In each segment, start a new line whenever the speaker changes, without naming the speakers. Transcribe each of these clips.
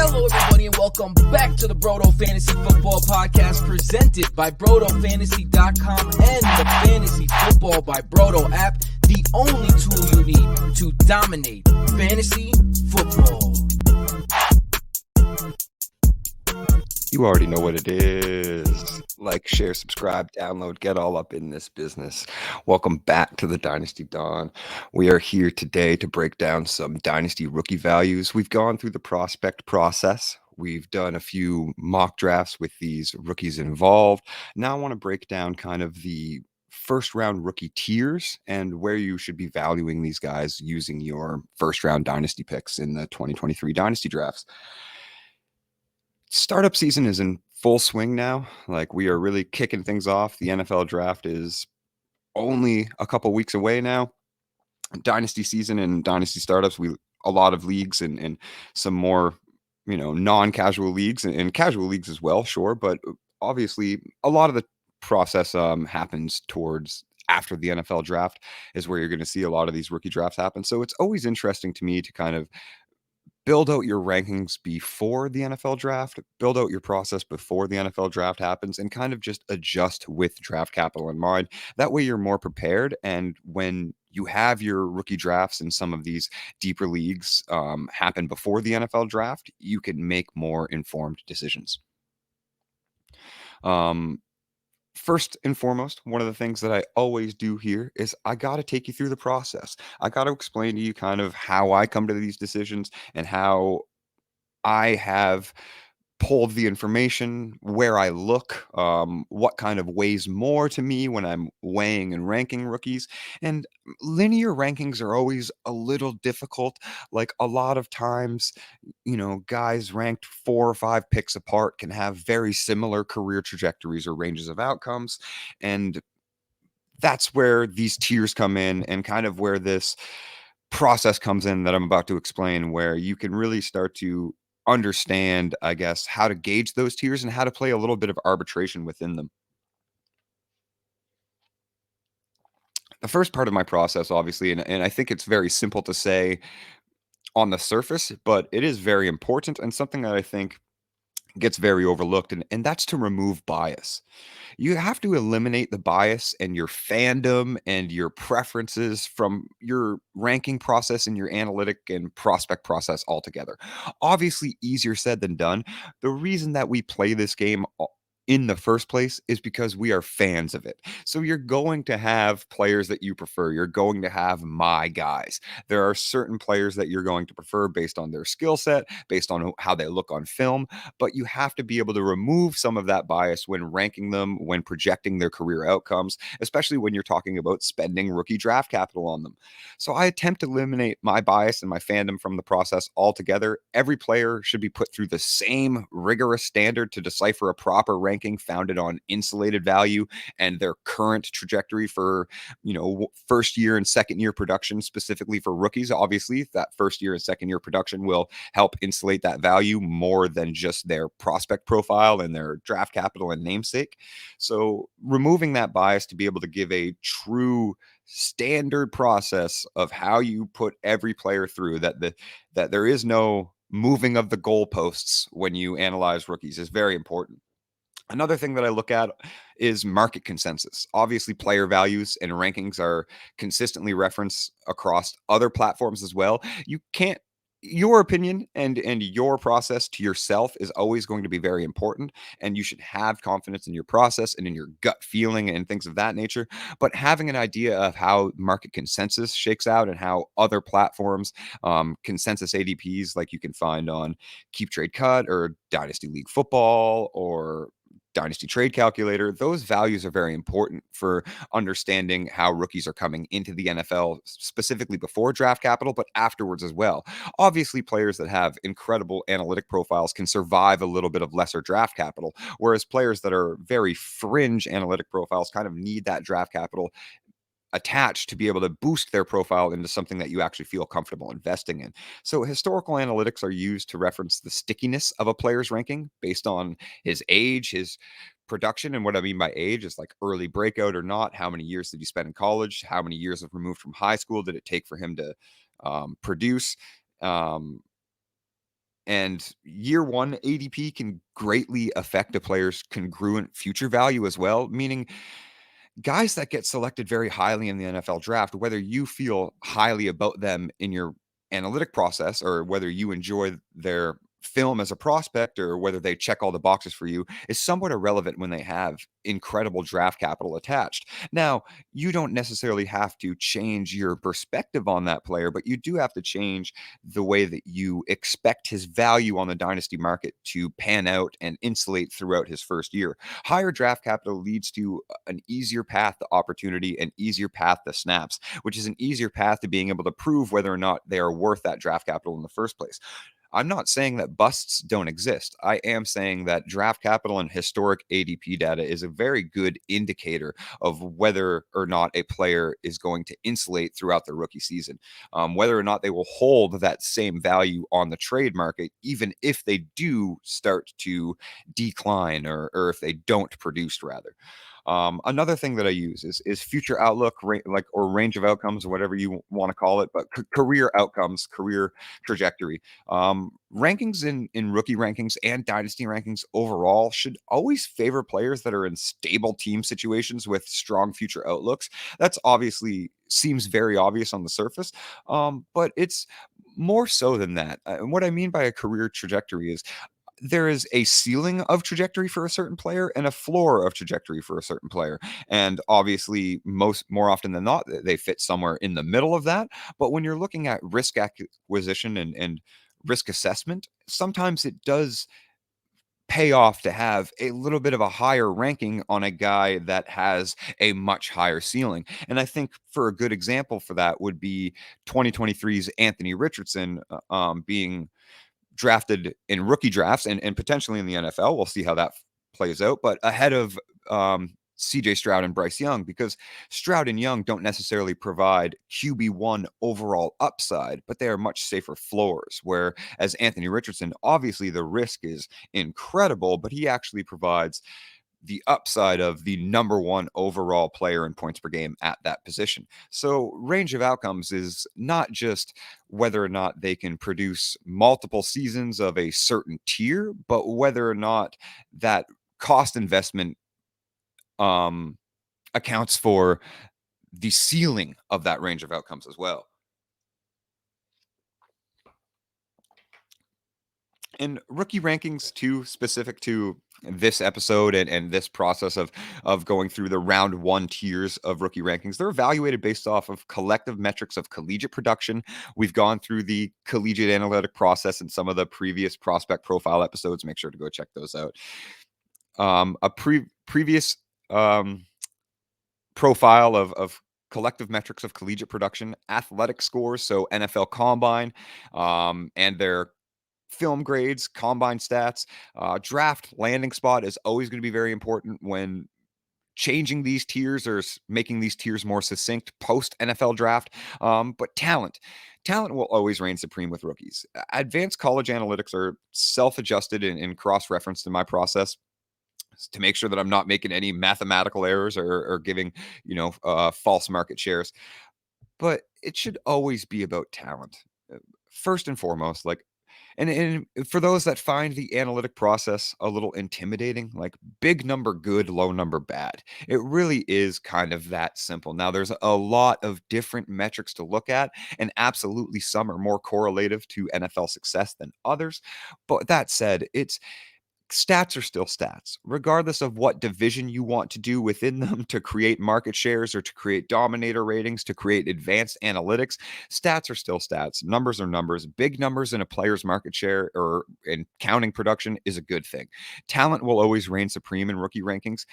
Hello, everybody, and welcome back to the Brodo Fantasy Football Podcast presented by BrodoFantasy.com and the Fantasy Football by Brodo app, the only tool you need to dominate fantasy football.
You already know what it is. Like, share, subscribe, download, get all up in this business. Welcome back to the Dynasty Don. We are here today to break down some Dynasty rookie values. We've gone through the prospect process. We've done a few mock drafts with these rookies involved. Now I want to break down kind of the first round rookie tiers and where you should be valuing these guys using your first round Dynasty picks in the 2023 Dynasty drafts. Startup season is in full swing now. Like, we are really kicking things off. The NFL draft is only a couple weeks away now. Dynasty season and Dynasty startups, a lot of leagues and some more, non-casual leagues and casual leagues as well, sure. But obviously, a lot of the process happens towards after the NFL draft is where you're going to see a lot of these rookie drafts happen. So it's always interesting to me to kind of build out your rankings before the NFL draft, build out your process before the NFL draft happens, and kind of just adjust with draft capital in mind. That way you're more prepared. And when you have your rookie drafts in some of these deeper leagues happen before the NFL draft, you can make more informed decisions. First and foremost, one of the things that I always do here is I got to take you through the process. I got to explain to you kind of how I come to these decisions and how I have pulled the information, where I look, what kind of weighs more to me when I'm weighing and ranking rookies. And linear rankings are always a little difficult. Like, a lot of times, guys ranked 4 or 5 picks apart can have very similar career trajectories or ranges of outcomes. And that's where these tiers come in and kind of where this process comes in that I'm about to explain, where you can really start to understand, I guess, how to gauge those tiers and how to play a little bit of arbitration within them. The first part of my process, obviously, and I think it's very simple to say on the surface, but it is very important and something that I think gets very overlooked, and that's to remove bias. You have to eliminate the bias and your fandom and your preferences from your ranking process and your analytic and prospect process altogether. Obviously, easier said than done. The reason that we play this game in the first place is because we are fans of it. So you're going to have players that you prefer. You're going to have my guys. There are certain players that you're going to prefer based on their skill set, based on how they look on film, but you have to be able to remove some of that bias when ranking them, when projecting their career outcomes, especially when you're talking about spending rookie draft capital on them. So I attempt to eliminate my bias and my fandom from the process altogether. Every player should be put through the same rigorous standard to decipher a proper ranking founded on insulated value and their current trajectory for, first year and second year production, specifically for rookies. Obviously, that first year and second year production will help insulate that value more than just their prospect profile and their draft capital and namesake. So removing that bias to be able to give a true standard process of how you put every player through, that there is no moving of the goalposts when you analyze rookies, is very important. Another thing that I look at is market consensus. Obviously, player values and rankings are consistently referenced across other platforms as well. You can't Your opinion and your process to yourself is always going to be very important, and you should have confidence in your process and in your gut feeling and things of that nature. But having an idea of how market consensus shakes out and how other platforms, consensus ADPs like you can find on Keep Trade Cut or Dynasty League Football or Dynasty Trade Calculator, those values are very important for understanding how rookies are coming into the NFL, specifically before draft capital, but afterwards as well. Obviously, players that have incredible analytic profiles can survive a little bit of lesser draft capital, whereas players that are very fringe analytic profiles kind of need that draft capital attached to be able to boost their profile into something that you actually feel comfortable investing in. So historical analytics are used to reference the stickiness of a player's ranking based on his age, his production. And what I mean by age is like early breakout or not. How many years did he spend in college? How many years of removed from high school did it take for him to produce? And year one ADP can greatly affect a player's congruent future value as well, meaning guys that get selected very highly in the NFL draft, whether you feel highly about them in your analytic process or whether you enjoy their film as a prospect or whether they check all the boxes for you, is somewhat irrelevant when they have incredible draft capital attached. Now, you don't necessarily have to change your perspective on that player, but you do have to change the way that you expect his value on the dynasty market to pan out and insulate throughout his first year. Higher draft capital leads to an easier path to opportunity, an easier path to snaps, which is an easier path to being able to prove whether or not they are worth that draft capital in the first place. I'm not saying that busts don't exist. I am saying that draft capital and historic ADP data is a very good indicator of whether or not a player is going to insulate throughout their rookie season, whether or not they will hold that same value on the trade market, even if they do start to decline or if they don't produce, rather. Another thing that I use is future outlook, like, or range of outcomes, whatever you want to call it, but career outcomes, career trajectory. Rankings in rookie rankings and dynasty rankings overall should always favor players that are in stable team situations with strong future outlooks. That's obviously seems very obvious on the surface, but it's more so than that. And what I mean by a career trajectory is there is a ceiling of trajectory for a certain player and a floor of trajectory for a certain player. And obviously, more often than not, they fit somewhere in the middle of that. But when you're looking at risk acquisition and risk assessment, sometimes it does pay off to have a little bit of a higher ranking on a guy that has a much higher ceiling. And I think for a good example for that would be 2023's Anthony Richardson being drafted in rookie drafts and potentially in the NFL. We'll see how that plays out, but ahead of CJ Stroud and Bryce Young, because Stroud and Young don't necessarily provide QB1 overall upside, but they are much safer floors. Whereas Anthony Richardson, obviously the risk is incredible, but he actually provides the upside of the number one overall player in points per game at that position. So, range of outcomes is not just whether or not they can produce multiple seasons of a certain tier, but whether or not that cost investment um, accounts for the ceiling of that range of outcomes as well. And rookie rankings too, specific to this episode and this process of going through the round one tiers of rookie rankings, they're evaluated based off of collective metrics of collegiate production. We've gone through the collegiate analytic process in some of the previous prospect profile episodes. Make sure to go check those out. Previous profile of collective metrics of collegiate production, athletic scores, so NFL Combine, and their film grades, combine stats. Draft landing spot is always going to be very important when changing these tiers or making these tiers more succinct post NFL draft. But talent will always reign supreme with rookies. Advanced college analytics are self-adjusted and cross-referenced in my process to make sure that I'm not making any mathematical errors or giving, false market shares. But it should always be about talent. First and foremost, like, and for those that find the analytic process a little intimidating, like big number good, low number bad, it really is kind of that simple. Now, there's a lot of different metrics to look at, and absolutely some are more correlative to NFL success than others. But that said, stats are still stats, regardless of what division you want to do within them to create market shares or to create dominator ratings, to create advanced analytics. Stats are still stats. Numbers are numbers. Big numbers in a player's market share or in counting production is a good thing. Talent will always reign supreme in rookie rankings.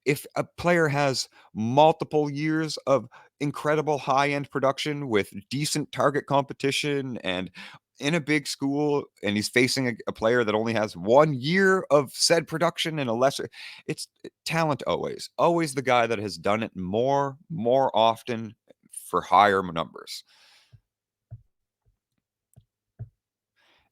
If a player has multiple years of incredible high-end production with decent target competition and in a big school, and he's facing a player that only has 1 year of said production and a lesser, it's talent always the guy that has done it more often for higher numbers.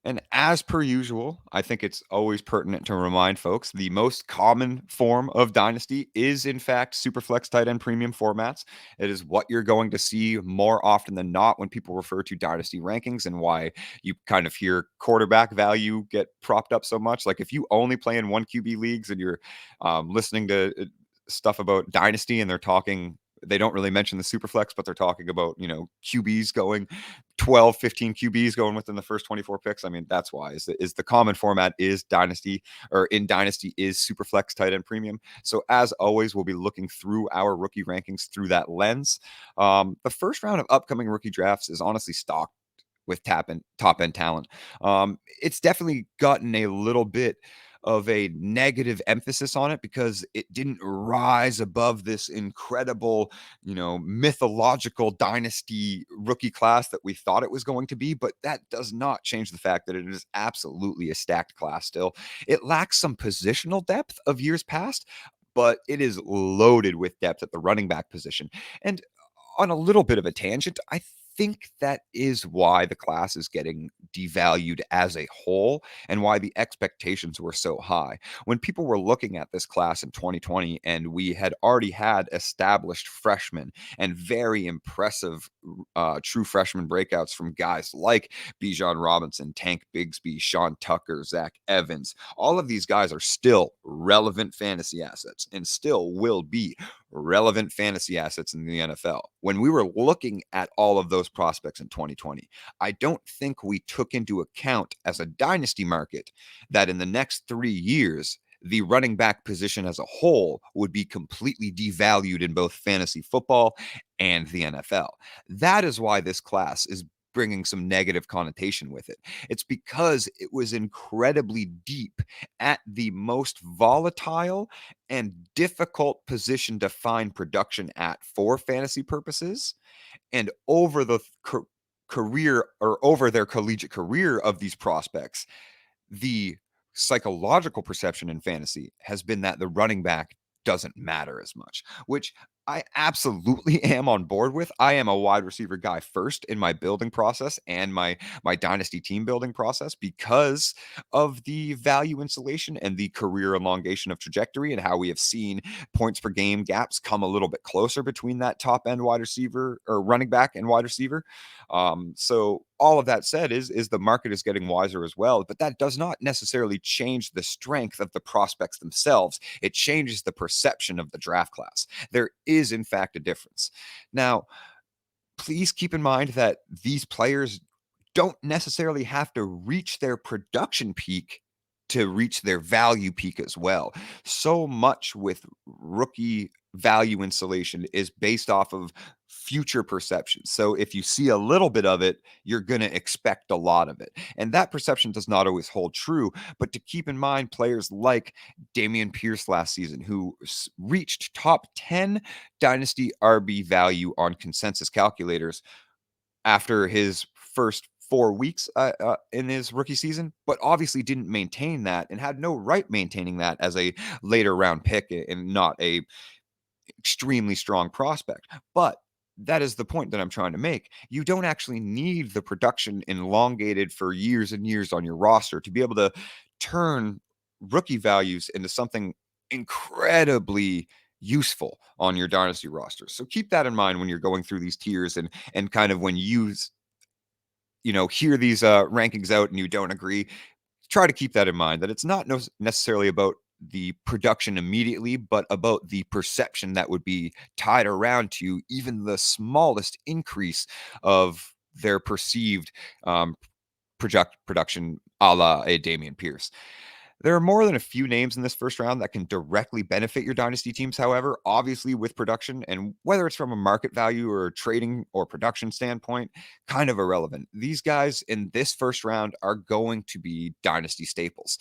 And as per usual, I think it's always pertinent to remind folks the most common form of Dynasty is, in fact, Superflex tight end premium formats. It is what you're going to see more often than not when people refer to Dynasty rankings, and why you kind of hear quarterback value get propped up so much. Like if you only play in one QB leagues and you're listening to stuff about Dynasty and they don't really mention the Superflex, but they're talking about, QBs going 12, 15 QBs going within the first 24 picks. I mean, that's why is the common format is Dynasty, or in Dynasty is Superflex tight end premium. So as always, we'll be looking through our rookie rankings through that lens. The first round of upcoming rookie drafts is honestly stocked with top end talent. It's definitely gotten a little bit of a negative emphasis on it because it didn't rise above this incredible, mythological dynasty rookie class that we thought it was going to be. But that does not change the fact that it is absolutely a stacked class still. It lacks some positional depth of years past, but it is loaded with depth at the running back position. And on a little bit of a tangent, I think that is why the class is getting devalued as a whole and why the expectations were so high. When people were looking at this class in 2020 and we had already had established freshmen and very impressive true freshman breakouts from guys like Bijan Robinson, Tank Bigsby, Sean Tucker, Zach Evans, all of these guys are still relevant fantasy assets and still will be relevant fantasy assets in the NFL. When we were looking at all of those prospects in 2020, I don't think we took into account as a dynasty market that in the next 3 years, the running back position as a whole would be completely devalued in both fantasy football and the NFL. That is why this class is bringing some negative connotation with it. It's because it was incredibly deep at the most volatile and difficult position to find production at for fantasy purposes, and over the career, or over their collegiate career of these prospects, the psychological perception in fantasy has been that the running back doesn't matter as much, which I absolutely am on board with. I am a wide receiver guy first in my building process and my dynasty team building process because of the value insulation and the career elongation of trajectory, and how we have seen points per game gaps come a little bit closer between that top end wide receiver or running back and wide receiver. So all of that said is the market is getting wiser as well, but that does not necessarily change the strength of the prospects themselves. It changes the perception of the draft class. There is in fact a difference. Now, please keep in mind that these players don't necessarily have to reach their production peak to reach their value peak as well. So much with rookie value insulation is based off of future perceptions. So if you see a little bit of it, you're going to expect a lot of it. And that perception does not always hold true. But to keep in mind, players like Dameon Pierce last season, who reached top 10 dynasty RB value on consensus calculators after his first 4 weeks in his rookie season, but obviously didn't maintain that and had no right maintaining that as a later round pick and not a extremely strong prospect. But that is the point that I'm trying to make. You don't actually need the production elongated for years and years on your roster to be able to turn rookie values into something incredibly useful on your dynasty roster. So keep that in mind when you're going through these tiers, and kind of when you hear these rankings out and you don't agree, try to keep that in mind, that it's not necessarily about the production immediately, but about the perception that would be tied around to even the smallest increase of their perceived production, a la a Dameon Pierce. There are more than a few names in this first round that can directly benefit your dynasty teams, however, obviously with production, and whether it's from a market value or trading or production standpoint, kind of irrelevant. These guys in this first round are going to be dynasty staples.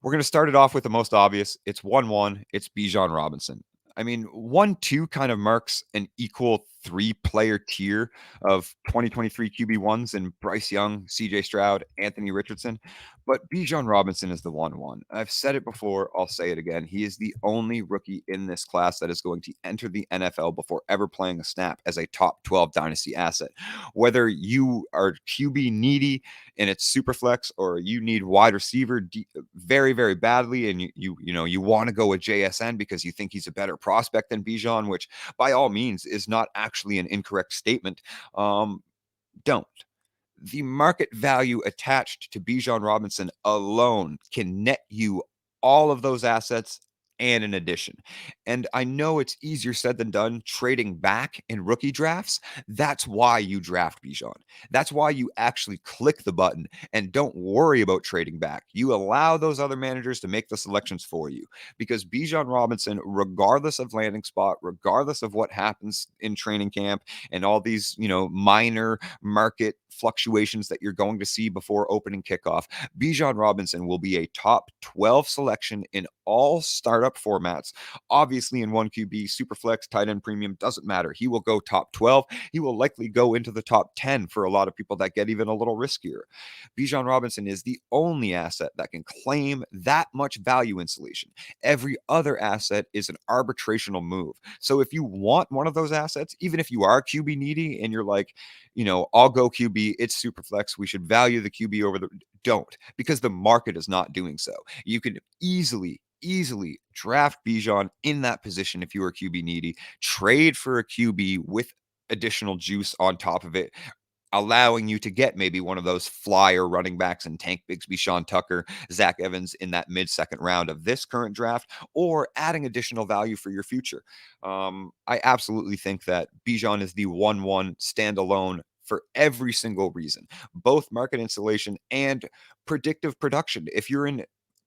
We're going to start it off with the most obvious. It's 1-1. It's Bijan Robinson. I mean, 1-2 kind of marks an equal three-player tier of 2023 QB1s in Bryce Young, CJ Stroud, Anthony Richardson. But Bijan Robinson is the 1-1. I've said it before, I'll say it again. He is the only rookie in this class that is going to enter the NFL before ever playing a snap as a top 12 dynasty asset. Whether you are QB needy and it's super flex, or you need wide receiver very, very badly, and you want to go with JSN because you think he's a better prospect than Bijan, which by all means is not actually an incorrect statement. Don't. The market value attached to Bijan Robinson alone can net you all of those assets and in addition. And I know it's easier said than done trading back in rookie drafts. That's why you draft Bijan. That's why you actually click the button and don't worry about trading back. You allow those other managers to make the selections for you, because Bijan Robinson, regardless of landing spot, regardless of what happens in training camp and all these, minor market fluctuations that you're going to see before opening kickoff, Bijan Robinson will be a top 12 selection in all startup formats. Obviously, in 1QB, Superflex, tight end premium, doesn't matter. He will go top 12. He will likely go into the top 10 for a lot of people that get even a little riskier. Bijan Robinson is the only asset that can claim that much value insulation. Every other asset is an arbitrational move. So if you want one of those assets, even if you are QB needy and you're like, I'll go QB, it's Superflex, we should value the QB over don't, because the market is not doing so. You can easily draft Bijan in that position if you are QB needy, trade for a QB with additional juice on top of it, allowing you to get maybe one of those flyer running backs and Tank Bigsby, Sean Tucker, Zach Evans in that mid-second round of this current draft, or adding additional value for your future. I absolutely think that Bijan is the 1-1 standalone for every single reason, both market insulation and predictive production. If you're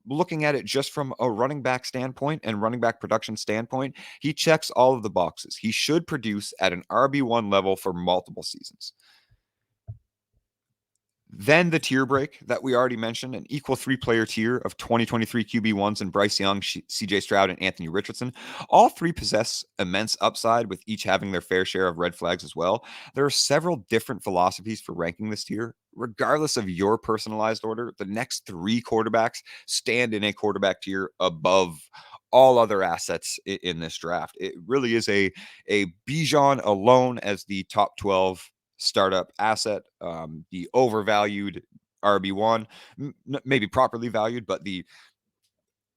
looking at it just from a running back standpoint and running back production standpoint, he checks all of the boxes. He should produce at an RB1 level for multiple seasons. Then the tier break that we already mentioned, an equal three-player tier of 2023 QB1s and Bryce Young, CJ Stroud, and Anthony Richardson. All three possess immense upside, with each having their fair share of red flags as well. There are several different philosophies for ranking this tier. Regardless of your personalized order, the next three quarterbacks stand in a quarterback tier above all other assets in this draft. It really is a Bijan alone as the top 12 startup asset, the overvalued RB1, maybe properly valued, but the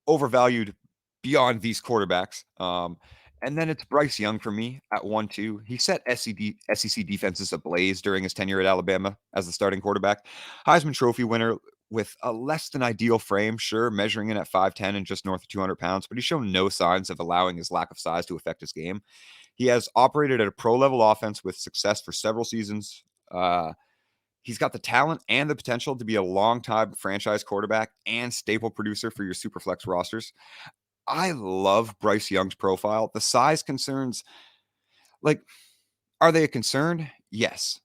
overvalued beyond these quarterbacks. And then it's Bryce Young for me at 1-2. He set SEC defenses ablaze during his tenure at Alabama as the starting quarterback. Heisman Trophy winner with a less than ideal frame, sure, measuring in at 5'10 and just north of 200 pounds, but he's shown no signs of allowing his lack of size to affect his game. He has operated at a pro-level offense with success for several seasons. He's got the talent and the potential to be a long-time franchise quarterback and staple producer for your Superflex rosters. I love Bryce Young's profile. The size concerns, are they a concern? Yes.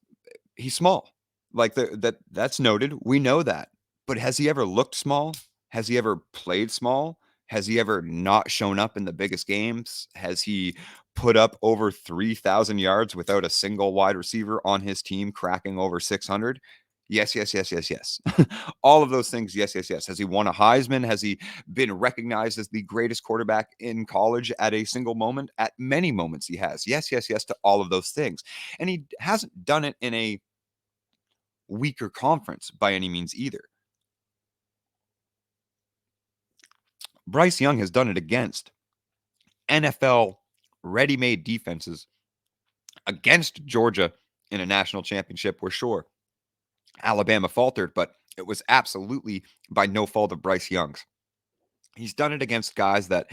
He's small. That's noted. We know that. But has he ever looked small? Has he ever played small? Has he ever not shown up in the biggest games? Has he put up over 3,000 yards without a single wide receiver on his team cracking over 600? Yes, yes, yes, yes, yes. All of those things, yes, yes, yes. Has he won a Heisman? Has he been recognized as the greatest quarterback in college at a single moment? At many moments he has. Yes, yes, yes to all of those things. And he hasn't done it in a weaker conference by any means either. Bryce Young has done it against NFL ready-made defenses, against Georgia in a national championship where, sure, Alabama faltered, but it was absolutely by no fault of Bryce Young's. He's done it against guys that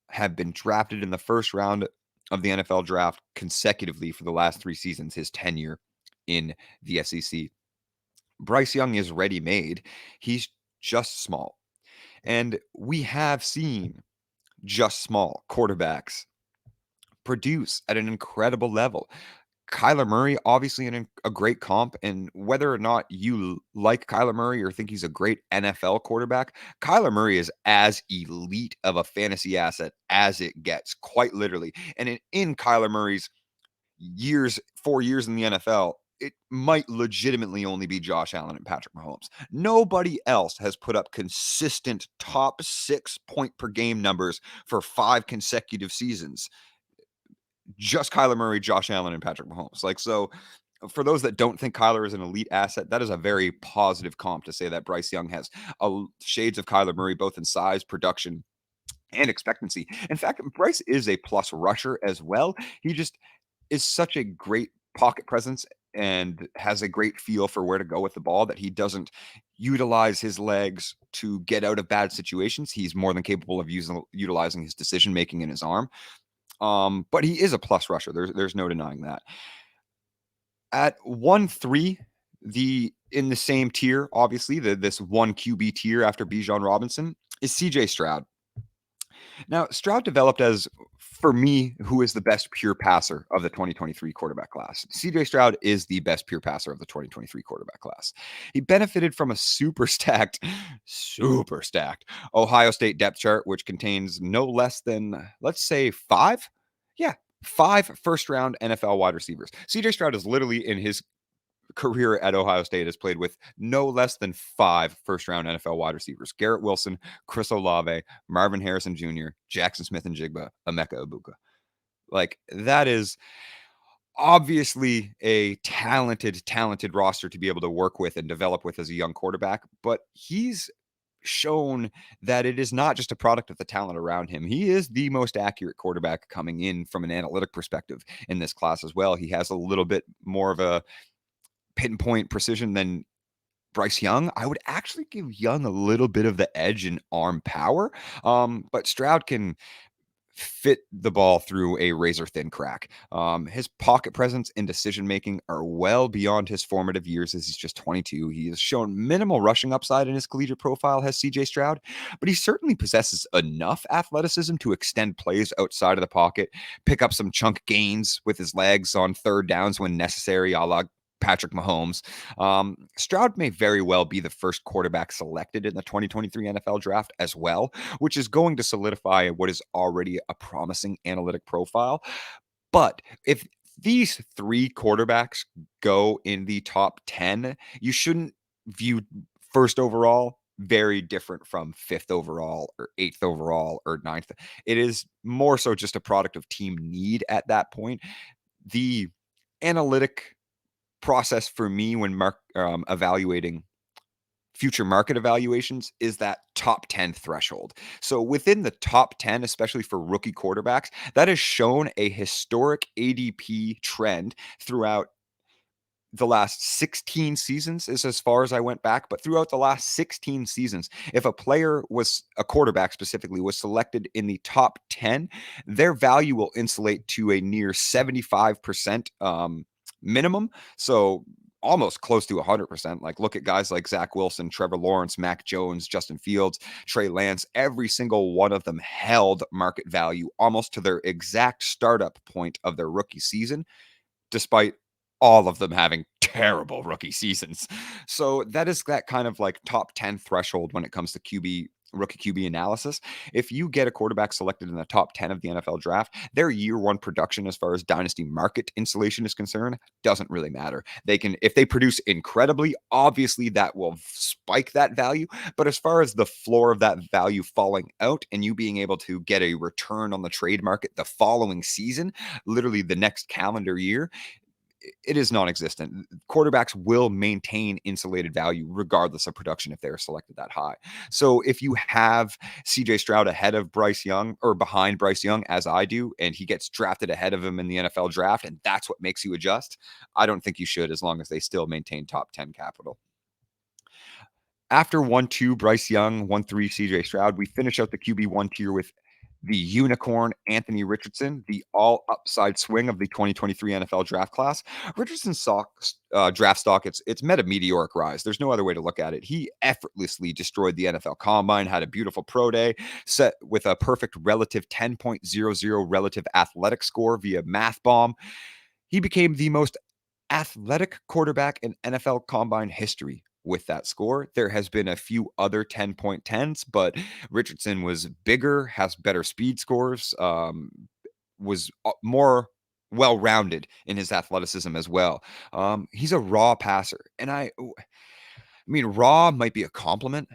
have been drafted in the first round of the NFL draft consecutively for the last 3 seasons, his tenure in the SEC. Bryce Young is ready-made. He's just small. And we have seen just small quarterbacks produce at an incredible level. Kyler Murray, obviously a great comp, and whether or not you like Kyler Murray or think he's a great NFL quarterback, Kyler Murray is as elite of a fantasy asset as it gets, quite literally. And in Kyler Murray's 4 years in the NFL, it might legitimately only be Josh Allen and Patrick Mahomes. Nobody else has put up consistent top 6 point per game numbers for 5 consecutive seasons. Just Kyler Murray, Josh Allen, and Patrick Mahomes. Like, so for those that don't think Kyler is an elite asset, that is a very positive comp to say that Bryce Young has shades of Kyler Murray, both in size, production, and expectancy. In fact, Bryce is a plus rusher as well. He just is such a great pocket presence and has a great feel for where to go with the ball that he doesn't utilize his legs to get out of bad situations. He's more than capable of utilizing his decision making in his arm. But he is a plus rusher. There's no denying that. At 1-3, in the same tier, obviously, this one QB tier after Bijan Robinson is CJ Stroud. Now, Stroud developed as, for me, who is the best pure passer of the 2023 quarterback class. CJ Stroud is the best pure passer of the 2023 quarterback class. He benefited from a super stacked Ohio State depth chart, which contains no less than, let's say, 5 first-round NFL wide receivers. CJ Stroud is literally, in his career at Ohio State, has played with no less than 5 first-round NFL wide receivers: Garrett Wilson, Chris Olave, Marvin Harrison Jr., Jackson Smith-Njigba, Emeka Egbuka. Like, that is obviously a talented roster to be able to work with and develop with as a young quarterback, but he's shown that it is not just a product of the talent around him. He is the most accurate quarterback coming in from an analytic perspective in this class as well. He has a little bit more of a pinpoint precision than Bryce Young. I would actually give Young a little bit of the edge in arm power, but Stroud can fit the ball through a razor thin crack. His pocket presence and decision making are well beyond his formative years, as he's just 22. He has shown minimal rushing upside in his collegiate profile, has CJ Stroud, but he certainly possesses enough athleticism to extend plays outside of the pocket, pick up some chunk gains with his legs on third downs when necessary, a la Patrick Mahomes. Stroud may very well be the first quarterback selected in the 2023 NFL draft as well, which is going to solidify what is already a promising analytic profile. But if these 3 quarterbacks go in the top 10, you shouldn't view first overall very different from 5th overall or 8th overall or 9th. It is more so just a product of team need at that point. The analytic process for me when evaluating future market evaluations is that top 10 threshold. So within the top 10, especially for rookie quarterbacks, that has shown a historic ADP trend throughout the last 16 seasons, is as far as I went back, but throughout the last 16 seasons, if a quarterback specifically, was selected in the top 10, their value will insulate to a near 75% minimum. So almost close to 100%. Like, look at guys like Zach Wilson, Trevor Lawrence, Mac Jones, Justin Fields, Trey Lance. Every single one of them held market value almost to their exact startup point of their rookie season, despite all of them having terrible rookie seasons. So that is that kind of like top 10 threshold when it comes to rookie QB analysis. If you get a quarterback selected in the top 10 of the NFL draft, their year 1 production as far as dynasty market insulation is concerned doesn't really matter. If they produce incredibly, obviously that will spike that value. But as far as the floor of that value falling out and you being able to get a return on the trade market the following season, literally the next calendar year, it is non-existent. Quarterbacks will maintain insulated value regardless of production if they are selected that high. So if you have CJ Stroud ahead of Bryce Young or behind Bryce Young, as I do, and he gets drafted ahead of him in the NFL draft, and that's what makes you adjust, I don't think you should, as long as they still maintain top 10 capital. After 1-2 Bryce Young, 1-3 CJ Stroud, we finish out the QB1 tier with the unicorn Anthony Richardson, the all upside swing of the 2023 NFL draft class. Richardson's draft stock, it's met a meteoric rise. There's no other way to look at it. He effortlessly destroyed the NFL Combine, had a beautiful pro day, set with a perfect relative 10.00 relative athletic score via Math Bomb. He became the most athletic quarterback in NFL Combine history with that score. There has been a few other 10.10s, but Richardson was bigger, has better speed scores, was more well-rounded in his athleticism as well. He's a raw passer, and I mean, raw might be a compliment.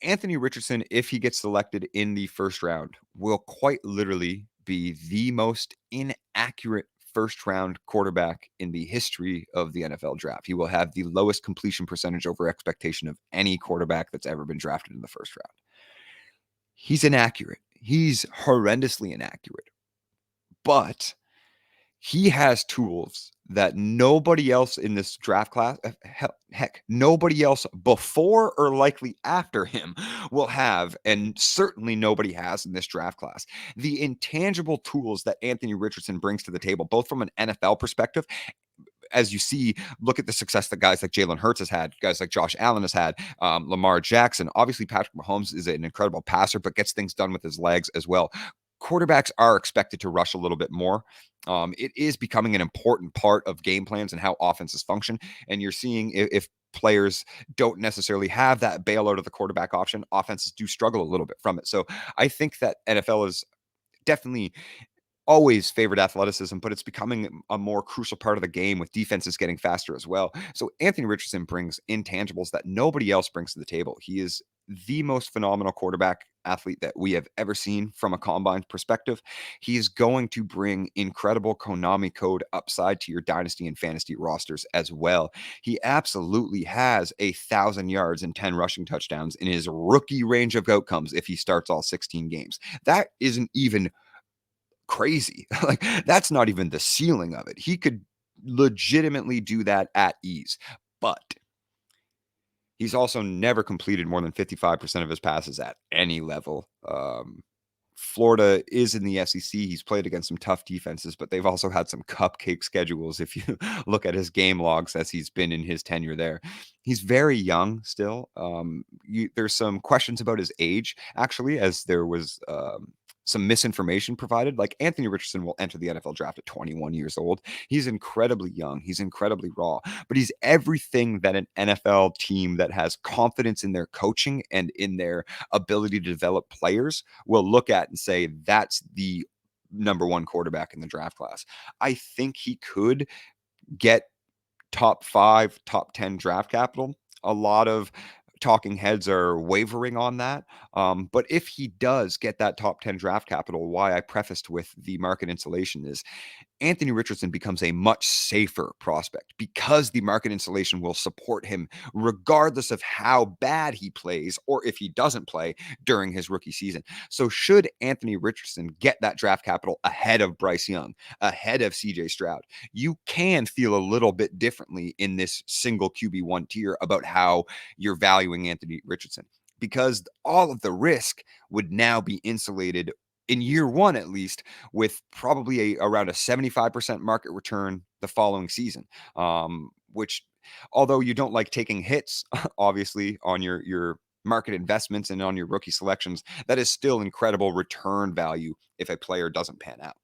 Anthony Richardson, if he gets selected in the first round, will quite literally be the most inaccurate first round quarterback in the history of the NFL draft. He will have the lowest completion percentage over expectation of any quarterback that's ever been drafted in the first round. He's inaccurate. He's horrendously inaccurate. But he has tools that nobody else in this draft class, heck, nobody else before or likely after him will have, and certainly nobody has in this draft class. The intangible tools that Anthony Richardson brings to the table, both from an NFL perspective, as you see, look at the success that guys like Jalen Hurts has had, guys like Josh Allen has had, Lamar Jackson. Obviously, Patrick Mahomes is an incredible passer, but gets things done with his legs as well. Quarterbacks are expected to rush a little bit more. It is becoming an important part of game plans and how offenses function. And you're seeing if players don't necessarily have that bailout of the quarterback option, offenses do struggle a little bit from it. So I think that NFL is definitely always favored athleticism, but it's becoming a more crucial part of the game with defenses getting faster as well. So Anthony Richardson brings intangibles that nobody else brings to the table. He is the most phenomenal quarterback athlete that we have ever seen from a combine perspective. He is going to bring incredible Konami code upside to your dynasty and fantasy rosters as well. He absolutely has 1,000 yards and 10 rushing touchdowns in his rookie range of outcomes if he starts all 16 games. That isn't even crazy. Like, that's not even the ceiling of it. He could legitimately do that at ease. But he's also never completed more than 55% of his passes at any level. Florida is in the SEC. He's played against some tough defenses, but they've also had some cupcake schedules if you look at his game logs as he's been in his tenure there. He's very young still. There's some questions about his age, actually, as there was some misinformation provided. Like, Anthony Richardson will enter the NFL draft at 21 years old. He's incredibly young. He's incredibly raw, but he's everything that an NFL team that has confidence in their coaching and in their ability to develop players will look at and say, that's the number one quarterback in the draft class. I think he could get top 5, top 10 draft capital. A lot of talking heads are wavering on that. But if he does get that top 10 draft capital, why I prefaced with the market insulation is Anthony Richardson becomes a much safer prospect because the market insulation will support him regardless of how bad he plays or if he doesn't play during his rookie season. So should Anthony Richardson get that draft capital ahead of Bryce Young, ahead of CJ Stroud, you can feel a little bit differently in this single QB1 tier about how you're valuing Anthony Richardson, because all of the risk would now be insulated in year one, at least, with probably around a 75% market return the following season, which, although you don't like taking hits, obviously, on your market investments and on your rookie selections, that is still incredible return value if a player doesn't pan out.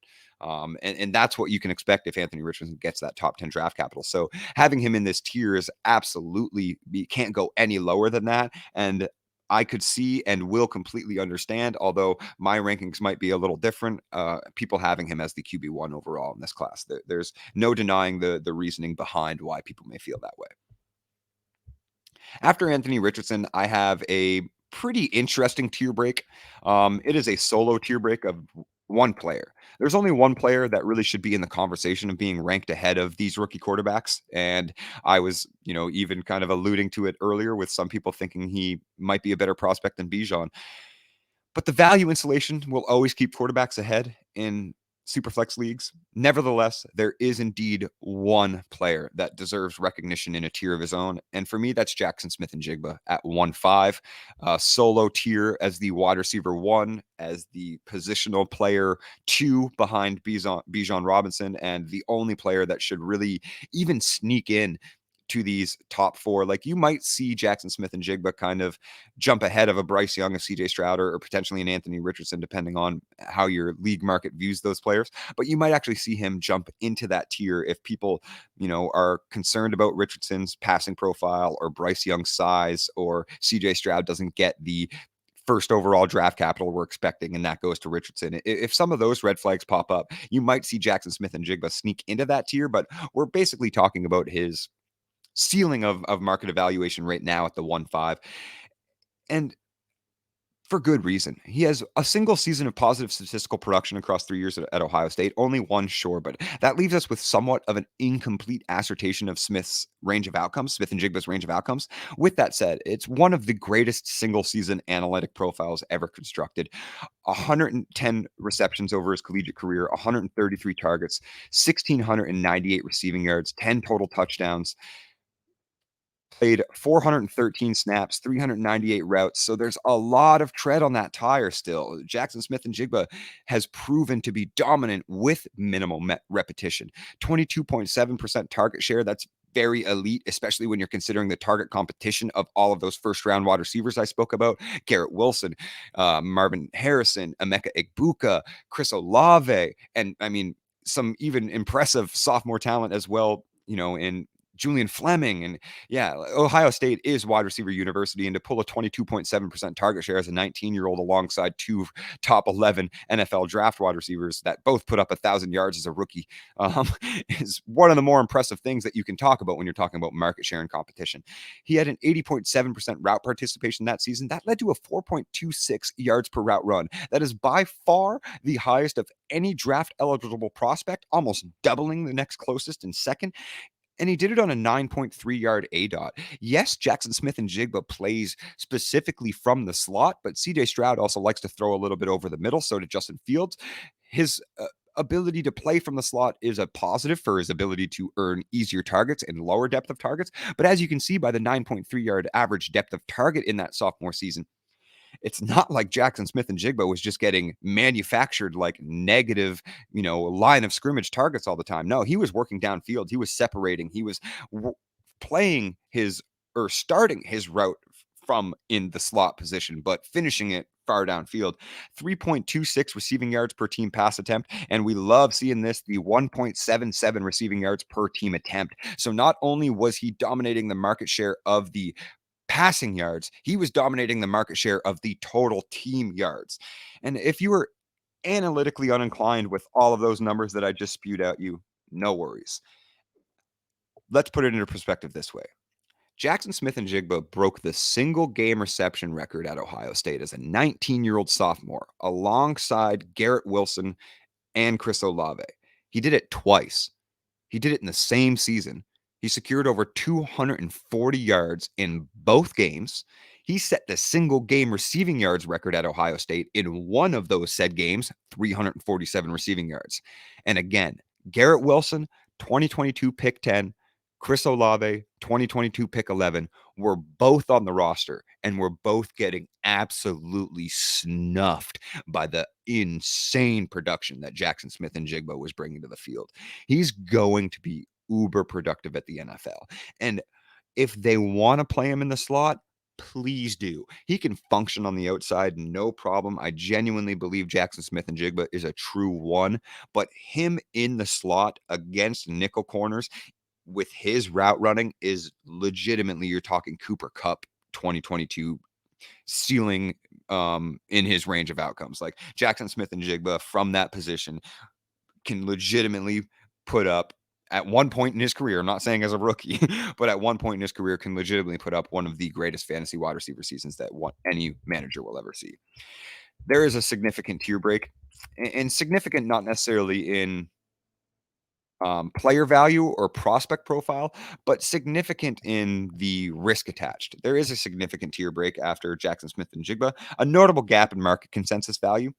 And that's what you can expect if Anthony Richardson gets that top 10 draft capital. So having him in this tier is absolutely, you can't go any lower than that. And I could see and will completely understand, although my rankings might be a little different, people having him as the QB1 overall in this class. There's no denying the reasoning behind why people may feel that way. After Anthony Richardson, I have a pretty interesting tier break. It is a solo tier break of one player. There's only one player that really should be in the conversation of being ranked ahead of these rookie quarterbacks. And I was, even kind of alluding to it earlier with some people thinking he might be a better prospect than Bijan. But the value insulation will always keep quarterbacks ahead in Superflex leagues. Nevertheless, there is indeed one player that deserves recognition in a tier of his own. And for me, that's Jaxon Smith-Njigba at 1.5. Solo tier as the wide receiver 1, as the positional player 2 behind Bijan Robinson, and the only player that should really even sneak in to these top 4. Like, you might see Jaxon Smith-Njigba kind of jump ahead of a Bryce Young, a CJ Stroud, or potentially an Anthony Richardson, depending on how your league market views those players. But you might actually see him jump into that tier if people, are concerned about Richardson's passing profile or Bryce Young's size, or CJ Stroud doesn't get the first overall draft capital we're expecting, and that goes to Richardson. If some of those red flags pop up, you might see Jackson Smith-Njigba sneak into that tier, but we're basically talking about his ceiling of market evaluation right now at the 1.5. And for good reason. He has a single season of positive statistical production across 3 years at Ohio State. Only one, sure, but that leaves us with somewhat of an incomplete assertion of Smith-Njigba's range of outcomes. With that said, it's one of the greatest single season analytic profiles ever constructed. 110 receptions over his collegiate career, 133 targets, 1,698 receiving yards, 10 total touchdowns. Played 413 snaps, 398 routes. So there's a lot of tread on that tire still. Jackson Smith-Njigba has proven to be dominant with minimal repetition. 22.7% target share. That's very elite, especially when you're considering the target competition of all of those first-round wide receivers I spoke about. Garrett Wilson, Marvin Harrison, Emeka Egbuka, Chris Olave, and I mean, some even impressive sophomore talent as well, in Julian Fleming. And yeah, Ohio State is wide receiver university, and to pull a 22.7% target share as a 19-year-old alongside two top 11 NFL draft wide receivers that both put up 1,000 yards as a rookie is one of the more impressive things that you can talk about when you're talking about market share and competition. He had an 80.7% route participation that season. That led to a 4.26 yards per route run. That is by far the highest of any draft eligible prospect, almost doubling the next closest in second. And he did it on a 9.3 yard ADOT. Yes, Jackson Smith-Njigba plays specifically from the slot, but CJ Stroud also likes to throw a little bit over the middle. So did Justin Fields. His ability to play from the slot is a positive for his ability to earn easier targets and lower depth of targets. But as you can see by the 9.3 yard average depth of target in that sophomore season, it's not like Jackson Smith-Njigba was just getting manufactured like negative, line of scrimmage targets all the time. No, he was working downfield. He was separating. He was playing starting his route from in the slot position, but finishing it far downfield. 3.26 receiving yards per team pass attempt. And we love seeing this, the 1.77 receiving yards per team attempt. So not only was he dominating the market share of the passing yards, he was dominating the market share of the total team yards. And if you were analytically uninclined with all of those numbers that I just spewed out you, no worries. Let's put it into perspective this way. Jackson Smith-Njigba broke the single game reception record at Ohio State as a 19-year-old sophomore alongside Garrett Wilson and Chris Olave. He did it twice. He did it in the same season. He secured over 240 yards in both games. He set the single game receiving yards record at Ohio State in one of those said games, 347 receiving yards. And again, Garrett Wilson, 2022 pick 10, Chris Olave, 2022 pick 11, were both on the roster and were both getting absolutely snuffed by the insane production that Jackson Smith-Njigba was bringing to the field. He's going to be uber productive at the NFL. And if they want to play him in the slot, please do. He can function on the outside, no problem. I genuinely believe Jackson Smith-Njigba is a true one, but him in the slot against nickel corners with his route running is legitimately, you're talking Cooper Kupp 2022 ceiling in his range of outcomes. Like Jackson Smith-Njigba from that position can legitimately put up at one point in his career, I'm not saying as a rookie, but at one point in his career can legitimately put up one of the greatest fantasy wide receiver seasons that any manager will ever see. There is a significant tier break, and significant not necessarily in player value or prospect profile, but significant in the risk attached. There is a significant tier break after Jackson Smith-Njigba, a notable gap in market consensus value.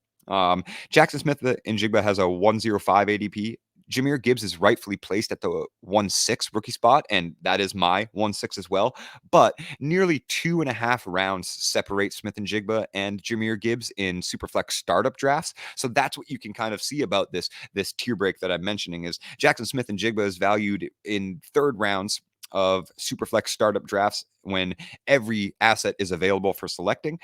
Jackson Smith-Njigba has a 105 ADP. Jahmyr Gibbs is rightfully placed at the 1-6 rookie spot, and that is my 1-6 as well. But nearly 2.5 rounds separate Smith-Njigba and Jahmyr Gibbs in Superflex startup drafts. So that's what you can kind of see about this tier break that I'm mentioning is Jackson Smith-Njigba is valued in third rounds of Superflex startup drafts when every asset is available for selecting.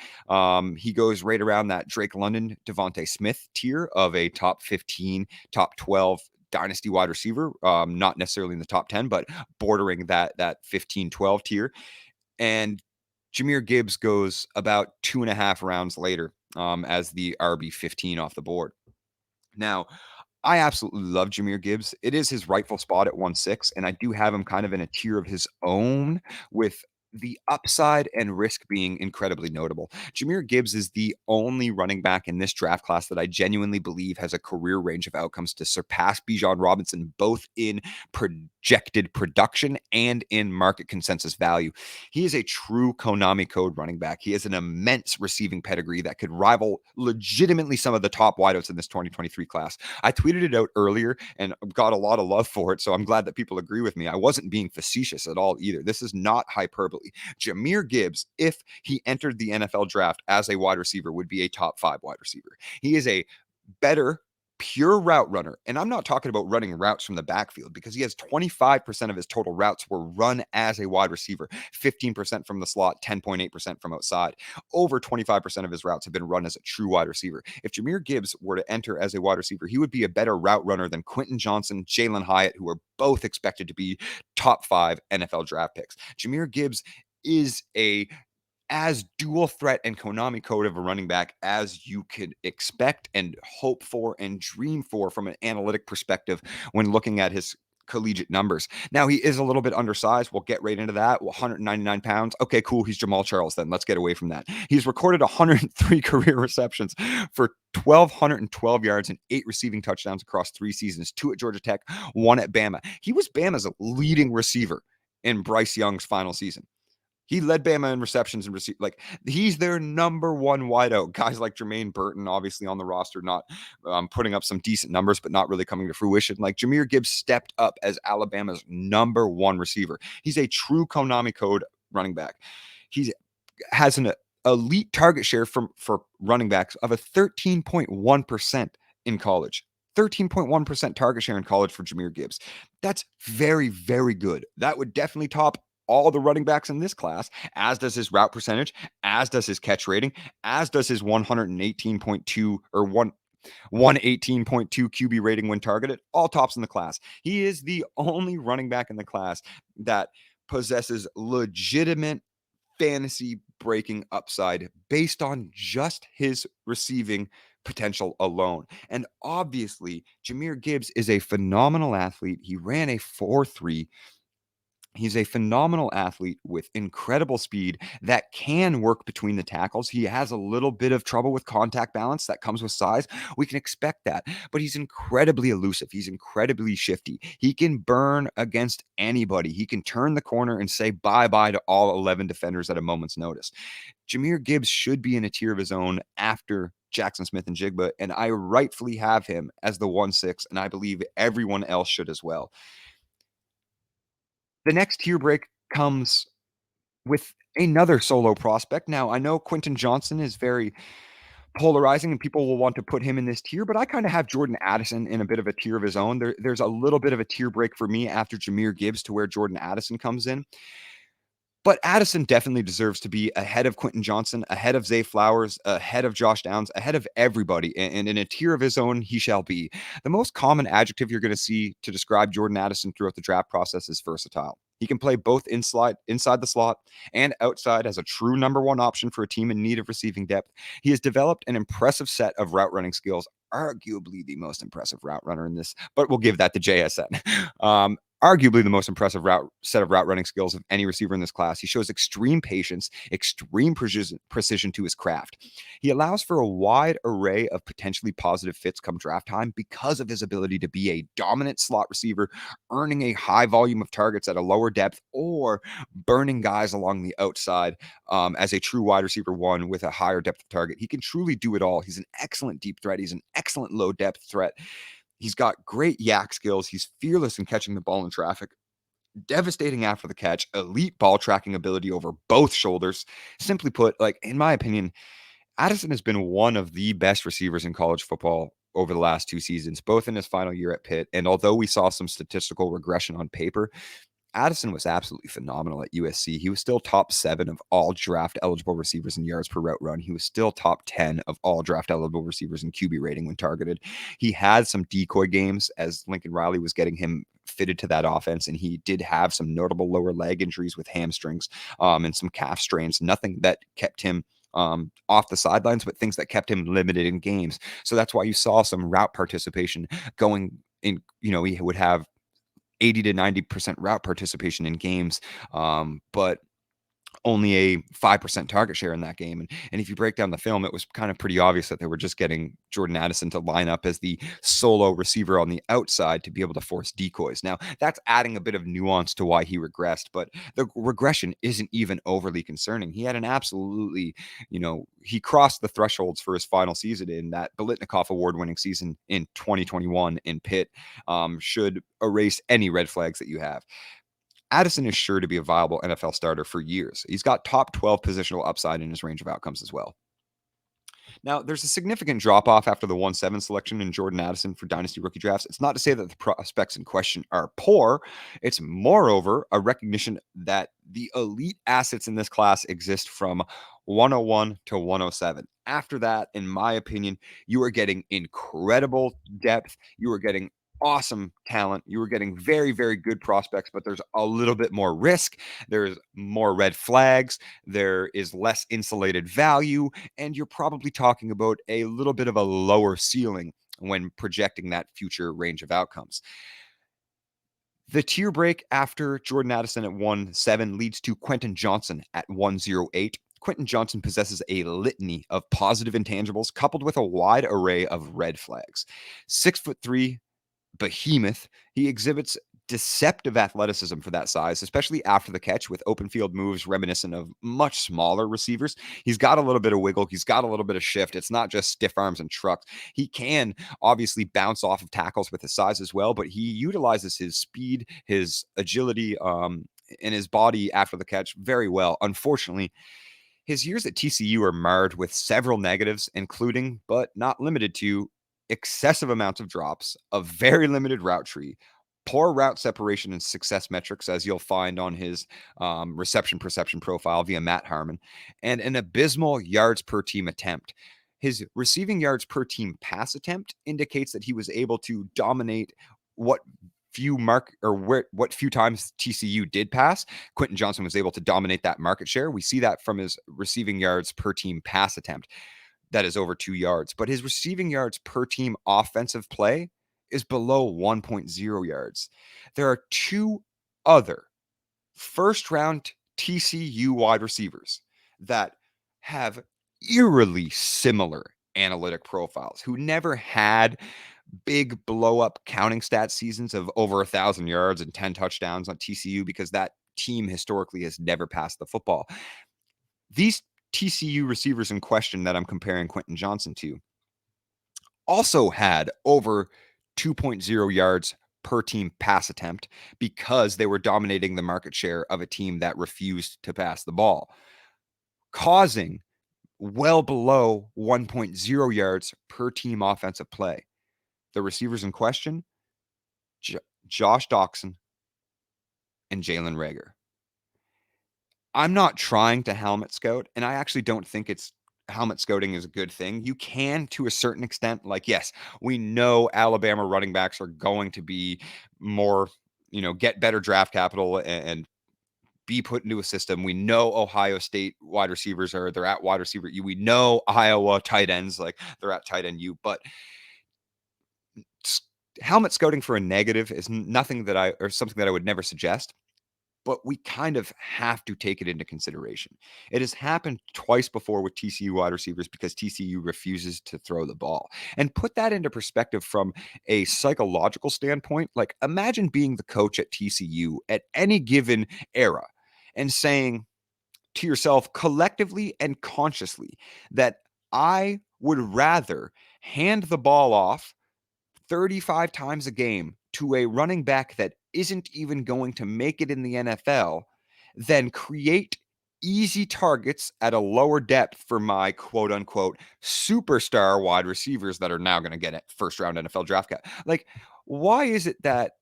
He goes right around that Drake London, Devontae Smith tier of a top 15, top 12 dynasty wide receiver, not necessarily in the top 10, but bordering that 15-12 tier. And Jahmyr Gibbs goes about 2.5 rounds later as the RB15 off the board. Now, I absolutely love Jahmyr Gibbs. It is his rightful spot at 1-6, and I do have him kind of in a tier of his own with the upside and risk being incredibly notable. Jahmyr Gibbs is the only running back in this draft class that I genuinely believe has a career range of outcomes to surpass Bijan Robinson, both in projected production and in market consensus value. He is a true Konami code running back. He has an immense receiving pedigree that could rival legitimately some of the top wideouts in this 2023 class. I tweeted it out earlier and got a lot of love for it, so I'm glad that people agree with me. I wasn't being facetious at all either. This is not hyperbole. Jahmyr Gibbs, if he entered the NFL draft as a wide receiver, would be a top 5 wide receiver. He is a better pure route runner. And I'm not talking about running routes from the backfield, because he has 25% of his total routes were run as a wide receiver, 15% from the slot, 10.8% from outside. Over 25% of his routes have been run as a true wide receiver. If Jahmyr Gibbs were to enter as a wide receiver, he would be a better route runner than Quentin Johnson, Jalen Hyatt, who are both expected to be top 5 NFL draft picks. Jahmyr Gibbs is as dual threat and Konami code of a running back as you could expect and hope for and dream for from an analytic perspective when looking at his collegiate numbers. Now, he is a little bit undersized. We'll get right into that. 199 pounds. Okay, cool. He's Jamal Charles then. Let's get away from that. He's recorded 103 career receptions for 1,212 yards and 8 receiving touchdowns across 3 seasons, 2 at Georgia Tech, 1 at Bama. He was Bama's leading receiver in Bryce Young's final season. He led Bama in receptions and receive. Like, he's their number 1 wideout. Guys like Jermaine Burton, obviously on the roster, not putting up some decent numbers, but not really coming to fruition. Like, Jahmyr Gibbs stepped up as Alabama's number 1 receiver. He's a true Konami code running back. He has an elite target share for running backs of a 13.1% in college. 13.1% target share in college for Jahmyr Gibbs. That's very, very good. That would definitely top all the running backs in this class, as does his route percentage, as does his catch rating, as does his 118.2 or 118.2 QB rating when targeted, all tops in the class. He is the only running back in the class that possesses legitimate fantasy breaking upside based on just his receiving potential alone. And obviously, Jahmyr Gibbs is a phenomenal athlete. He ran a 4.3. He's a phenomenal athlete with incredible speed that can work between the tackles. He has a little bit of trouble with contact balance that comes with size. We can expect that, but he's incredibly elusive. He's incredibly shifty. He can burn against anybody. He can turn the corner and say bye-bye to all 11 defenders at a moment's notice. Jahmyr Gibbs should be in a tier of his own after Jackson Smith-Njigba, and I rightfully have him as the 1-6, and I believe everyone else should as well. The next tier break comes with another solo prospect. Now, I know Quentin Johnson is very polarizing and people will want to put him in this tier, but I kind of have Jordan Addison in a bit of a tier of his own. There's a little bit of a tier break for me after Jahmyr Gibbs to where Jordan Addison comes in. But Addison definitely deserves to be ahead of Quentin Johnson, ahead of Zay Flowers, ahead of Josh Downs, ahead of everybody. And in a tier of his own, he shall be. The most common adjective you're going to see to describe Jordan Addison throughout the draft process is versatile. He can play both inside the slot and outside as a true number 1 option for a team in need of receiving depth. He has developed an impressive set of route running skills, arguably the most impressive route runner in this, but we'll give that to JSN. Arguably the most impressive set of route running skills of any receiver in this class. He shows extreme patience, extreme precision to his craft. He allows for a wide array of potentially positive fits come draft time because of his ability to be a dominant slot receiver, earning a high volume of targets at a lower depth, or burning guys along the outside as a true wide receiver 1 with a higher depth of target. He can truly do it all. He's an excellent deep threat. He's an excellent low depth threat. He's got great yak skills. He's fearless in catching the ball in traffic, devastating after the catch, elite ball tracking ability over both shoulders. Simply put, like, in my opinion, Addison has been one of the best receivers in college football over the last 2 seasons, both in his final year at Pitt. And although we saw some statistical regression on paper, Addison was absolutely phenomenal at USC. He was still top 7 of all draft eligible receivers in yards per route run. He was still top 10 of all draft eligible receivers in QB rating when targeted. He had some decoy games as Lincoln Riley was getting him fitted to that offense, and he did have some notable lower leg injuries with hamstrings and some calf strains. Nothing that kept him off the sidelines, but things that kept him limited in games. So that's why you saw some route participation going in. He would have 80 to 90% route participation in games, but only a 5% target share in that game. And if you break down the film, it was kind of pretty obvious that they were just getting Jordan Addison to line up as the solo receiver on the outside to be able to force decoys. Now, that's adding a bit of nuance to why he regressed, but the regression isn't even overly concerning. He had an absolutely, he crossed the thresholds for his final season in that Biletnikoff award-winning season in 2021 in Pitt. Should erase any red flags that you have. Addison is sure to be a viable NFL starter for years. He's got top 12 positional upside in his range of outcomes as well. Now, there's a significant drop-off after the 1-7 selection in Jordan Addison for Dynasty Rookie Drafts. It's not to say that the prospects in question are poor. It's moreover a recognition that the elite assets in this class exist from 101 to 107. After that, in my opinion, you are getting incredible depth. You are getting awesome talent. You were getting very, very good prospects, but there's a little bit more risk. There's more red flags. There is less insulated value. And you're probably talking about a little bit of a lower ceiling when projecting that future range of outcomes. The tier break after Jordan Addison at 1-7 leads to Quentin Johnson at 108. Quentin Johnson possesses a litany of positive intangibles coupled with a wide array of red flags. 6'3" behemoth. He exhibits deceptive athleticism for that size, especially after the catch with open field moves reminiscent of much smaller receivers. He's got a little bit of wiggle. He's got a little bit of shift. It's not just stiff arms and trucks. He can obviously bounce off of tackles with his size as well, but he utilizes his speed, his agility, and his body after the catch very well. Unfortunately, his years at TCU are marred with several negatives, including, but not limited to, excessive amounts of drops, a very limited route tree, poor route separation and success metrics, as you'll find on his reception perception profile via Matt Harmon, and an abysmal yards per team attempt. His receiving yards per team pass attempt indicates that he was able to dominate what few times TCU did pass. Quentin Johnson was able to dominate that market share. We see that from his receiving yards per team pass attempt. That is over 2 yards, but his receiving yards per team offensive play is below 1.0 yards. There are two other first-round TCU wide receivers that have eerily similar analytic profiles, who never had big blow-up counting stat seasons of over 1,000 yards and 10 touchdowns on TCU because that team historically has never passed the football. These TCU receivers in question that I'm comparing Quentin Johnson to also had over 2.0 yards per team pass attempt because they were dominating the market share of a team that refused to pass the ball, causing well below 1.0 yards per team offensive play. The receivers in question, Josh Doxson and Jalen Reagor. I'm not trying to helmet scout, and I actually don't think helmet scouting is a good thing. You can, to a certain extent, yes, we know Alabama running backs are going to be more, get better draft capital and be put into a system. We know Ohio State wide receivers they're at wide receiver U. We know Iowa tight ends, they're at tight end U, but helmet scouting for a negative is something that I would never suggest. But we kind of have to take it into consideration. It has happened twice before with TCU wide receivers because TCU refuses to throw the ball. And put that into perspective from a psychological standpoint. Imagine being the coach at TCU at any given era and saying to yourself collectively and consciously that I would rather hand the ball off 35 times a game to a running back that isn't even going to make it in the NFL than create easy targets at a lower depth for my quote unquote superstar wide receivers that are now going to get it first round NFL draft cap. Why is it that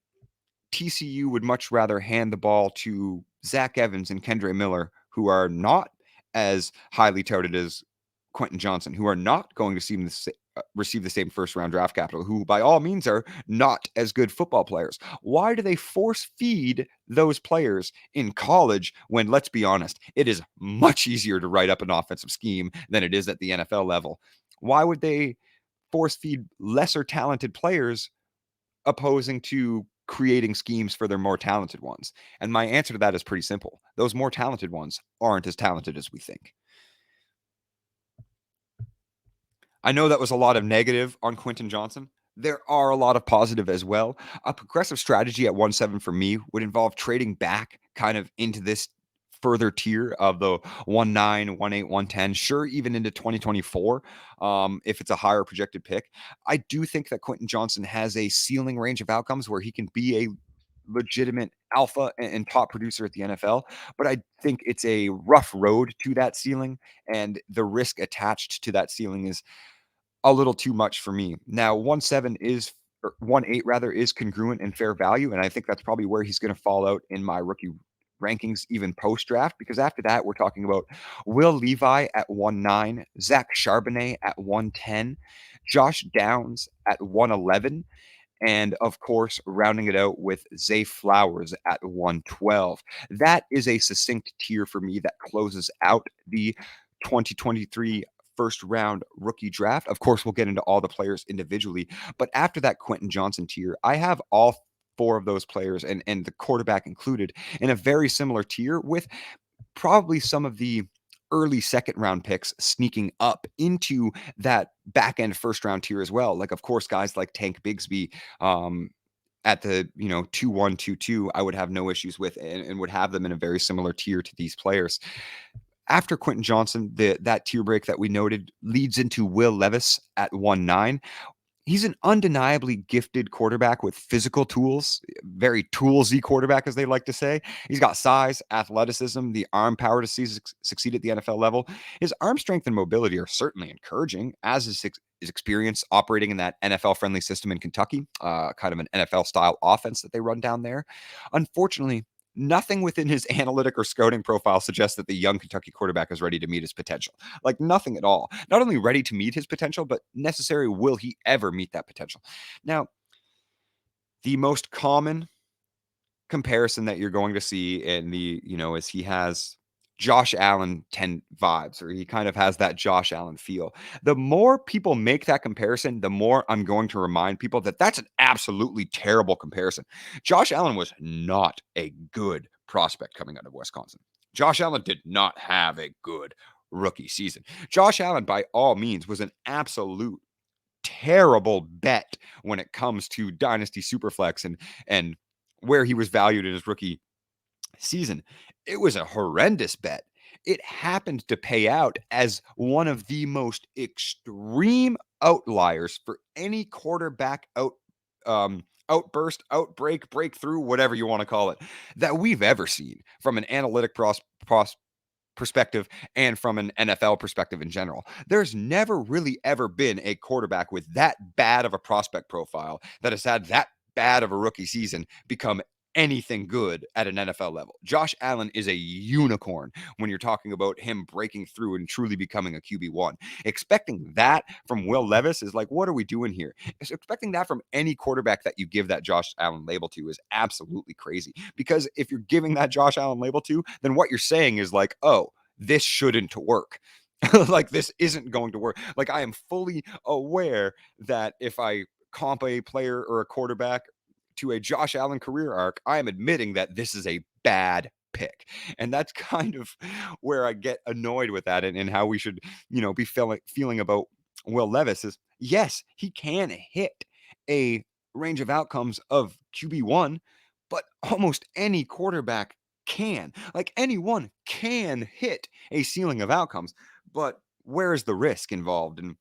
TCU would much rather hand the ball to Zach Evans and Kendre Miller, who are not as highly touted as Quentin Johnson, who are not going to receive the same first round draft capital, who by all means are not as good football players. Why do they force feed those players in college when, let's be honest, it is much easier to write up an offensive scheme than it is at the NFL level? Why would they force feed lesser talented players opposing to creating schemes for their more talented ones? And my answer to that is pretty simple. Those more talented ones aren't as talented as we think. I know that was a lot of negative on Quentin Johnson. There are a lot of positive as well. A progressive strategy at 1-7 for me would involve trading back kind of into this further tier of the 1-9, 1-8, 1-10, sure, even into 2024, if it's a higher projected pick. I do think that Quentin Johnson has a ceiling range of outcomes where he can be a legitimate alpha and top producer at the NFL, but I think it's a rough road to that ceiling, and the risk attached to that ceiling is a little too much for me. Now, 1-7 is, or 1-8 rather, is congruent and fair value, and I think that's probably where he's going to fall out in my rookie rankings, even post draft, because after that, we're talking about Will Levi at 1-9, Zach Charbonnet at 1-10, Josh Downs at 1-11, and of course, rounding it out with Zay Flowers at 1-12. That is a succinct tier for me that closes out the 2023 first round rookie draft. Of course, we'll get into all the players individually, but after that Quentin Johnson tier, I have all four of those players and the quarterback included in a very similar tier, with probably some of the early second round picks sneaking up into that back end first round tier as well. Like, of course, guys like Tank Bigsby, at the 2-1, 2-2, I would have no issues with, and would have them in a very similar tier to these players. After Quentin Johnson, that tier break that we noted leads into Will Levis at 1-9. He's an undeniably gifted quarterback with physical tools, very toolsy quarterback, as they like to say. He's got size, athleticism, the arm power to succeed at the NFL level. His arm strength and mobility are certainly encouraging, as is his experience operating in that NFL-friendly system in Kentucky, kind of an NFL-style offense that they run down there. Unfortunately, nothing within his analytic or scouting profile suggests that the young Kentucky quarterback is ready to meet his potential. Like, nothing at all. Not only ready to meet his potential, but necessary will he ever meet that potential. Now, the most common comparison that you're going to see in the, is he has Josh Allen 10 vibes, or he kind of has that Josh Allen feel. The more people make that comparison, the more I'm going to remind people that that's an absolutely terrible comparison. Josh Allen was not a good prospect coming out of Wisconsin. Josh Allen did not have a good rookie season. Josh Allen, by all means, was an absolute terrible bet when it comes to Dynasty Superflex and where he was valued in his rookie season. It was a horrendous bet. It happened to pay out as one of the most extreme outliers for any quarterback outburst, outbreak, breakthrough, whatever you want to call it, that we've ever seen from an analytic perspective and from an NFL perspective in general. There's never really ever been a quarterback with that bad of a prospect profile that has had that bad of a rookie season become anything good at an NFL level. Josh Allen is a unicorn when you're talking about him breaking through and truly becoming a QB1. Expecting that from Will Levis is like, what are we doing here? Expecting that from any quarterback that you give that Josh Allen label to is absolutely crazy. Because if you're giving that Josh Allen label to, then what you're saying is like, oh, this shouldn't work. Like, this isn't going to work. Like, I am fully aware that if I comp a player or a quarterback to a Josh Allen career arc, I am admitting that this is a bad pick. And that's kind of where I get annoyed with that, and how we should, be feeling about Will Levis is, yes, he can hit a range of outcomes of QB1, but almost any quarterback can. Like, anyone can hit a ceiling of outcomes, but where is the risk involved? And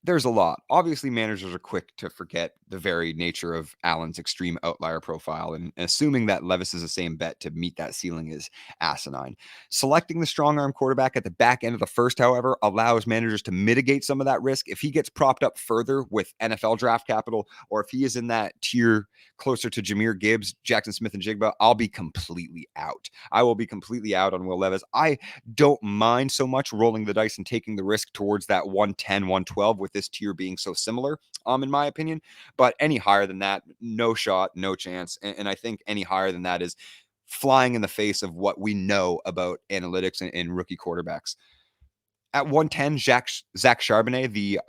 There's a lot. Obviously, managers are quick to forget the very nature of Allen's extreme outlier profile, and assuming that Levis is the same bet to meet that ceiling is asinine. Selecting the strong arm quarterback at the back end of the first, however, allows managers to mitigate some of that risk. If he gets propped up further with NFL draft capital, or if he is in that tier closer to Jahmyr Gibbs, Jackson Smith-Njigba, I'll be completely out. I will be completely out on Will Levis. I don't mind so much rolling the dice and taking the risk towards that 110, 112 with this tier being so similar, in my opinion. But any higher than that, no shot, no chance. And I think any higher than that is flying in the face of what we know about analytics and rookie quarterbacks. At 110, Zach Charbonnet, the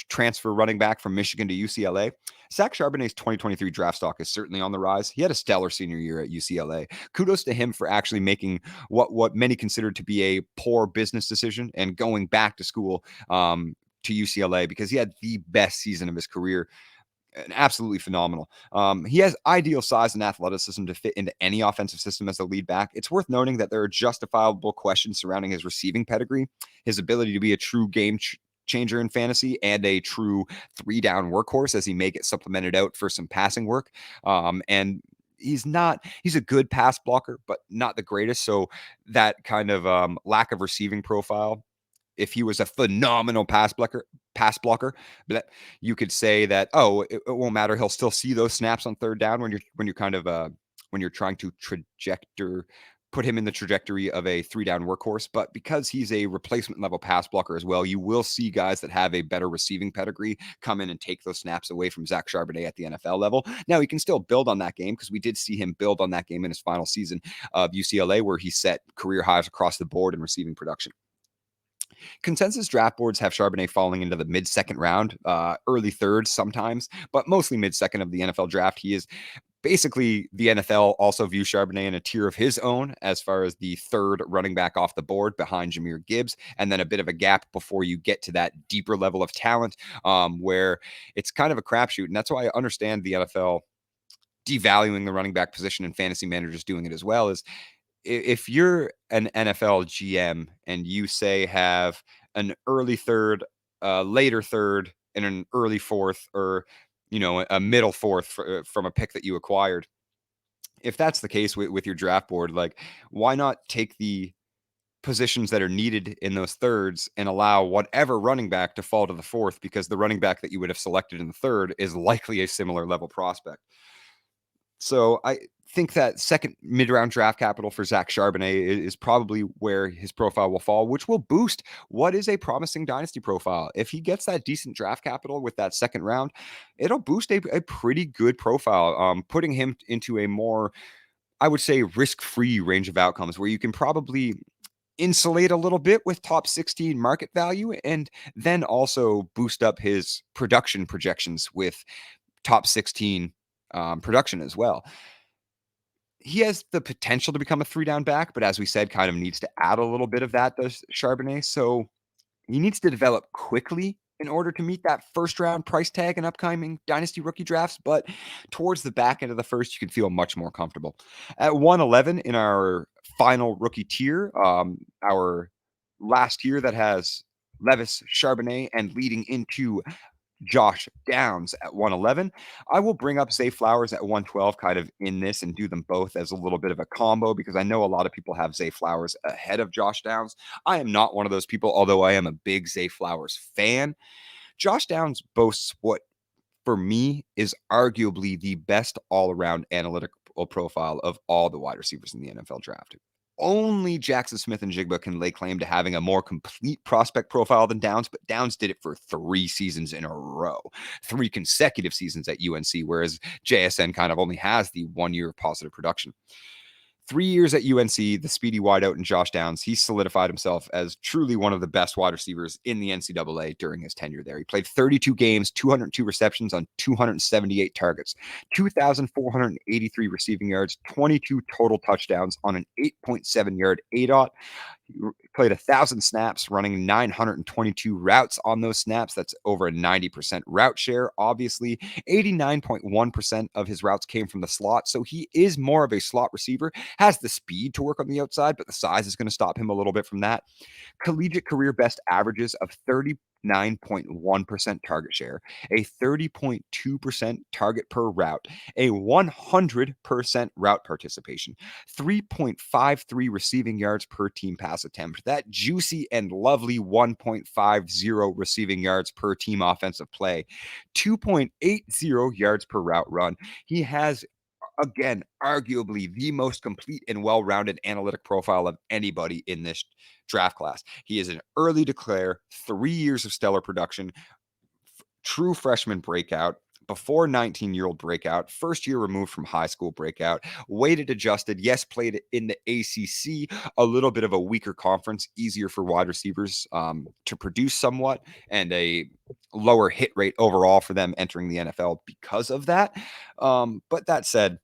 transfer running back from Michigan to UCLA. Zach Charbonnet's 2023 draft stock is certainly on the rise. He had a stellar senior year at UCLA. Kudos to him for actually making what many consider to be a poor business decision and going back to school to UCLA, because he had the best season of his career. Absolutely phenomenal. He has ideal size and athleticism to fit into any offensive system as a lead back. It's worth noting that there are justifiable questions surrounding his receiving pedigree, his ability to be a true game changer in fantasy, and a true 3-down workhorse, as he may get supplemented out for some passing work. And he's a good pass blocker, but not the greatest. So that kind of lack of receiving profile, if he was a phenomenal pass blocker, but you could say that, it won't matter. He'll still see those snaps on third down when you're kind of when you're trying to put him in the trajectory of a 3-down workhorse. But because he's a replacement level pass blocker as well, you will see guys that have a better receiving pedigree come in and take those snaps away from Zach Charbonnet at the NFL level. Now, he can still build on that game, because we did see him build on that game in his final season of UCLA, where he set career highs across the board in receiving production. Consensus draft boards have Charbonnet falling into the mid-second round, early third sometimes, but mostly mid-second of the NFL draft. He is basically, the NFL also views Charbonnet in a tier of his own as far as the third running back off the board behind Jahmyr Gibbs, and then a bit of a gap before you get to that deeper level of talent, where it's kind of a crapshoot. And that's why I understand the NFL devaluing the running back position, and fantasy managers doing it as well. Is if you're an NFL GM and you say have an early third, later third, and an early fourth, or a middle fourth from a pick that you acquired, if that's the case with your draft board, like, why not take the positions that are needed in those thirds and allow whatever running back to fall to the fourth, because the running back that you would have selected in the third is likely a similar level prospect. So I think that second mid-round draft capital for Zach Charbonnet is probably where his profile will fall, which will boost what is a promising dynasty profile. If he gets that decent draft capital with that second round, it'll boost a pretty good profile, putting him into a more, I would say, risk-free range of outcomes, where you can probably insulate a little bit with top 16 market value, and then also boost up his production projections with top 16 production as well. He has the potential to become a 3-down back, but as we said, kind of needs to add a little bit of that, does Charbonnet. So he needs to develop quickly in order to meet that first round price tag in upcoming dynasty rookie drafts. But towards the back end of the first, you can feel much more comfortable. At 111 in our final rookie tier, our last tier that has Levis, Charbonnet, and leading into Josh Downs at 111. I will bring up Zay Flowers at 112 kind of in this and do them both as a little bit of a combo, because I know a lot of people have Zay Flowers ahead of Josh Downs. I am not one of those people, although I am a big Zay Flowers fan. Josh Downs boasts what, for me, is arguably the best all-around analytical profile of all the wide receivers in the NFL draft. Only Jackson Smith-Njigba can lay claim to having a more complete prospect profile than Downs, but Downs did it for 3 seasons in a row, 3 consecutive seasons at UNC, whereas JSN kind of only has the 1 year of positive production. 3 years at UNC, the speedy wideout in Josh Downs, he solidified himself as truly one of the best wide receivers in the NCAA during his tenure there. He played 32 games, 202 receptions on 278 targets, 2,483 receiving yards, 22 total touchdowns on an 8.7-yard ADOT. He played 1,000 snaps, running 922 routes on those snaps. That's over a 90% route share. Obviously, 89.1% of his routes came from the slot, so he is more of a slot receiver, has the speed to work on the outside, but the size is going to stop him a little bit from that. Collegiate career best averages of 9.1% target share, a 30.2% target per route, a 100% route participation, 3.53 receiving yards per team pass attempt, that juicy and lovely 1.50 receiving yards per team offensive play, 2.80 yards per route run. He has, again, arguably the most complete and well-rounded analytic profile of anybody in this draft class. He is an early declare, 3 years of stellar production, true freshman breakout, before 19-year-old breakout, first year removed from high school breakout, weighted adjusted, yes, played in the ACC, a little bit of a weaker conference, easier for wide receivers to produce somewhat, and a lower hit rate overall for them entering the NFL because of that. But that said,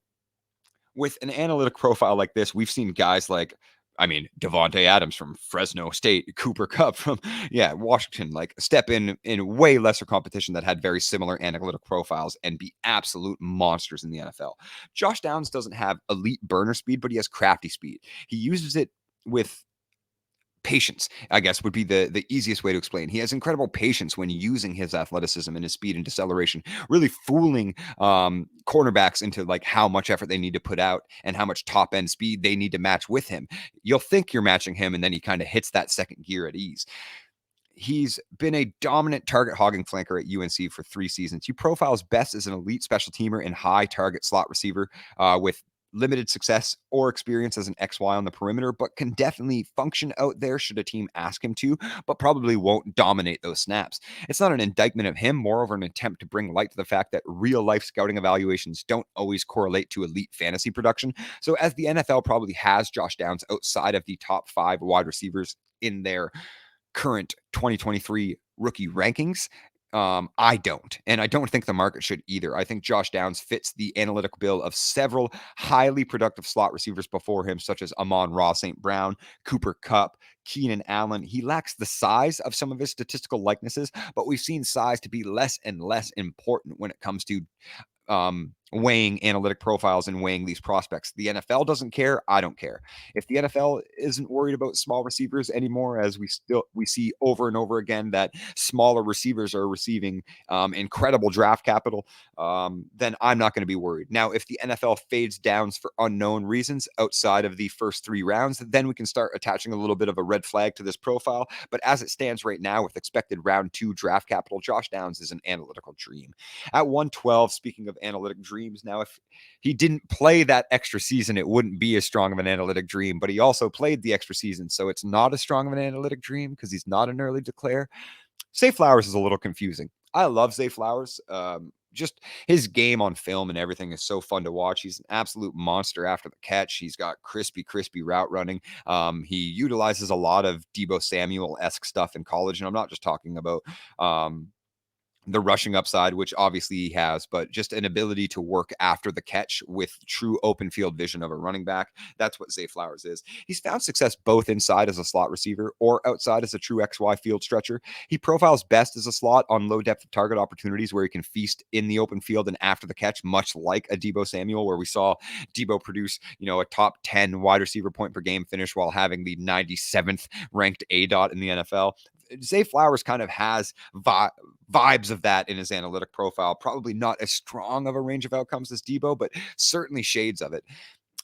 with an analytic profile like this, we've seen guys like, Devontae Adams from Fresno State, Cooper Kupp from, Washington, like step in way lesser competition that had very similar analytic profiles and be absolute monsters in the NFL. Josh Downs doesn't have elite burner speed, but he has crafty speed. He uses it with patience, I guess, would be the easiest way to explain. He has incredible patience when using his athleticism and his speed and deceleration, really fooling cornerbacks into like how much effort they need to put out and how much top end speed they need to match with him. You'll think you're matching him, and then he kind of hits that second gear at ease. He's been a dominant target hogging flanker at UNC for 3 seasons. He profiles best as an elite special teamer and high target slot receiver with limited success or experience as an XY on the perimeter, but can definitely function out there should a team ask him to, but probably won't dominate those snaps. It's not an indictment of him, moreover, an attempt to bring light to the fact that real life scouting evaluations don't always correlate to elite fantasy production. So as the NFL probably has Josh Downs outside of the top 5 wide receivers in their current 2023 rookie rankings, I don't. And I don't think the market should either. I think Josh Downs fits the analytic bill of several highly productive slot receivers before him, such as Amon-Ra St. Brown, Cooper Kupp, Keenan Allen. He lacks the size of some of his statistical likenesses, but we've seen size to be less and less important when it comes to weighing analytic profiles and weighing these prospects. The NFL doesn't care. I don't care. If the NFL isn't worried about small receivers anymore, as we see over and over again that smaller receivers are receiving incredible draft capital, then I'm not going to be worried. Now, if the NFL fades Downs for unknown reasons outside of the first 3 rounds, then we can start attaching a little bit of a red flag to this profile. But as it stands right now, with expected round 2 draft capital, Josh Downs is an analytical dream. At 112, speaking of analytic dreams, now if he didn't play that extra season, it wouldn't be as strong of an analytic dream, but he also played the extra season, so it's not as strong of an analytic dream because he's not an early declare. Zay Flowers is a little confusing. I love Zay Flowers. Just his game on film and everything is so fun to watch. He's an absolute monster after the catch. He's got crispy route running. He utilizes a lot of Deebo Samuel-esque stuff in college, and I'm not just talking about the rushing upside, which obviously he has, but just an ability to work after the catch with true open field vision of a running back. That's what Zay Flowers is. He's found success both inside as a slot receiver or outside as a true XY field stretcher. He profiles best as a slot on low depth of target opportunities where he can feast in the open field and after the catch, much like a Deebo Samuel, where we saw Deebo produce, a top 10 wide receiver point per game finish while having the 97th ranked ADOT in the NFL. Zay Flowers kind of has vibes of that in his analytic profile. Probably not as strong of a range of outcomes as Deebo, but certainly shades of it.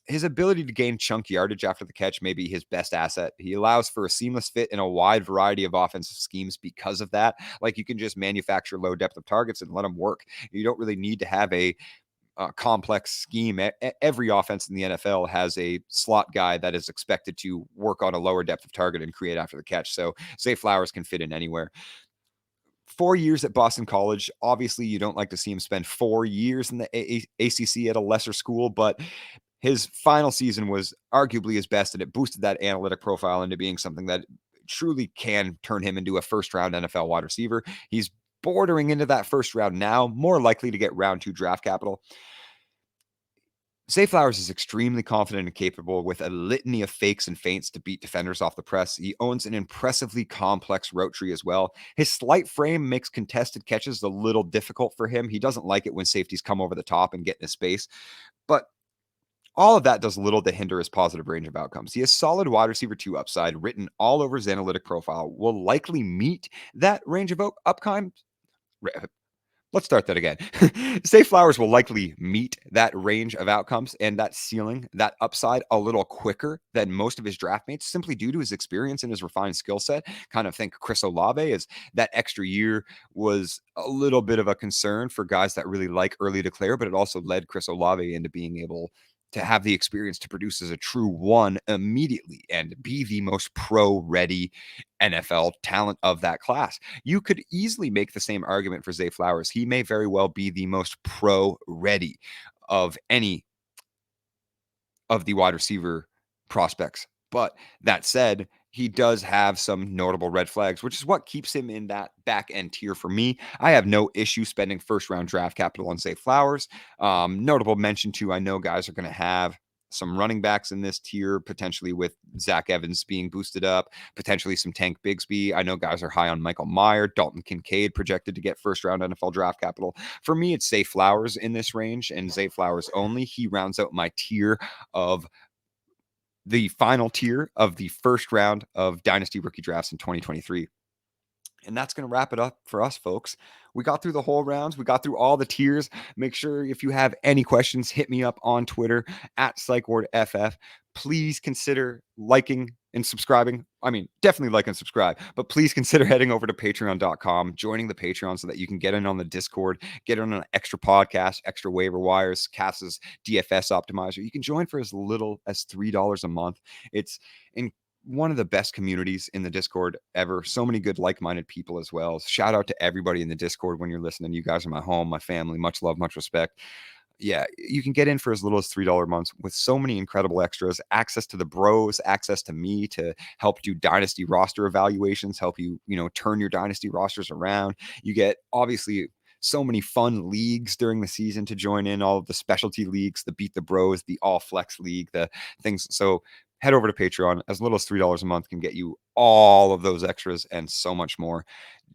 His ability to gain chunk yardage after the catch may be his best asset. He allows for a seamless fit in a wide variety of offensive schemes because of that. Like, you can just manufacture low depth of targets and let them work. You don't really need to have a complex scheme. Every offense in the NFL has a slot guy that is expected to work on a lower depth of target and create after the catch. So Zay Flowers can fit in anywhere. 4 years at Boston College. Obviously, you don't like to see him spend 4 years in the ACC at a lesser school, but his final season was arguably his best, and it boosted that analytic profile into being something that truly can turn him into a first-round NFL wide receiver. He's bordering into that first round now, more likely to get round 2 draft capital. Zay Flowers is extremely confident and capable with a litany of fakes and feints to beat defenders off the press. He owns an impressively complex route tree as well. His slight frame makes contested catches a little difficult for him. He doesn't like it when safeties come over the top and get into space. But All of that does little to hinder his positive range of outcomes. He has solid wide receiver 2 upside written all over his analytic profile, will likely meet that range of outcomes. Let's start that again. Zay Flowers will likely meet that range of outcomes and that ceiling, that upside, a little quicker than most of his draft mates, simply due to his experience and his refined skill set. Kind of think Chris Olave, as that extra year was a little bit of a concern for guys that really like early declare, but it also led Chris Olave into being able to have the experience to produce as a true one immediately and be the most pro-ready NFL talent of that class. You could easily make the same argument for Zay Flowers. He may very well be the most pro-ready of any of the wide receiver prospects. But that said, he does have some notable red flags, which is what keeps him in that back end tier for me. I have no issue spending first round draft capital on Zay Flowers. Notable mention too, I know guys are going to have some running backs in this tier, potentially with Zach Evans being boosted up, potentially some Tank Bigsby. I know guys are high on Michael Mayer, Dalton Kincaid projected to get first round NFL draft capital. For me, it's Zay Flowers in this range and Zay Flowers only. He rounds out my tier of the final tier of the first round of Dynasty Rookie Drafts in 2023. And that's going to wrap it up for us, folks. We got through the whole rounds. We got through all the tiers. Make sure if you have any questions, hit me up on Twitter at PsychWardFF. Please consider liking and subscribing. I mean, definitely like and subscribe, but please consider heading over to patreon.com, joining the Patreon so that you can get in on the Discord, get in on an extra podcast, extra waiver wires, Cass's DFS optimizer. You can join for as little as $3 a month. It's in one of the best communities in the Discord ever. So many good like-minded people as well. Shout out to everybody in the Discord when you're listening. You guys are my home, my family. Much love, much respect. Yeah, you can get in for as little as $3 months with so many incredible extras, access to the bros, access to me to help do dynasty roster evaluations, help you, turn your dynasty rosters around. You get obviously so many fun leagues during the season to join in, all of the specialty leagues, the Beat the Bros, the All Flex League, the things. So head over to Patreon. As little as $3 a month can get you all of those extras and so much more.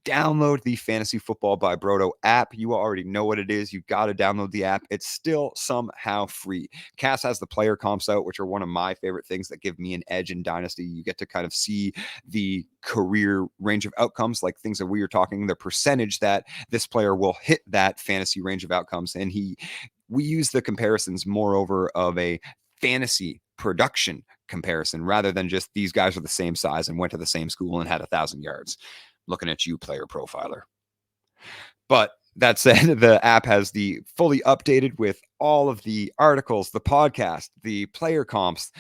Download the Fantasy Football by Brodo app. You already know what it is. You got to download the app. It's still somehow free. Cass has the player comps out, which are one of my favorite things that give me an edge in Dynasty. You get to kind of see the career range of outcomes, like things that we were talking, the percentage that this player will hit that fantasy range of outcomes. And we use the comparisons moreover of a fantasy production comparison rather than just these guys are the same size and went to the same school and had 1,000 yards. Looking at you, player profiler. But that said, the app has the fully updated with all of the articles, the podcast, the player comps,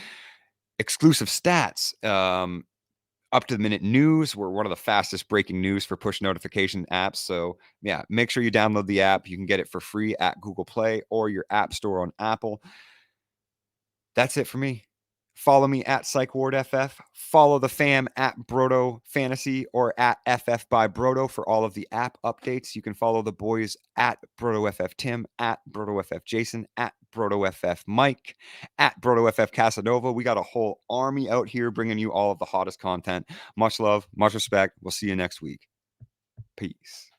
exclusive stats, up to the minute news. We're one of the fastest breaking news for push notification apps. So yeah, make sure you download the app. You can get it for free at Google Play or your app store on Apple. That's it for me. Follow me at PsychWardFF. Follow the fam at Brodo Fantasy or at FF by Brodo for all of the app updates. You can follow the boys at BrodoFF Tim, at BrodoFF Jason, at BrodoFF Mike, at BrodoFF Casanova. We got a whole army out here bringing you all of the hottest content. Much love, much respect. We'll see you next week. Peace.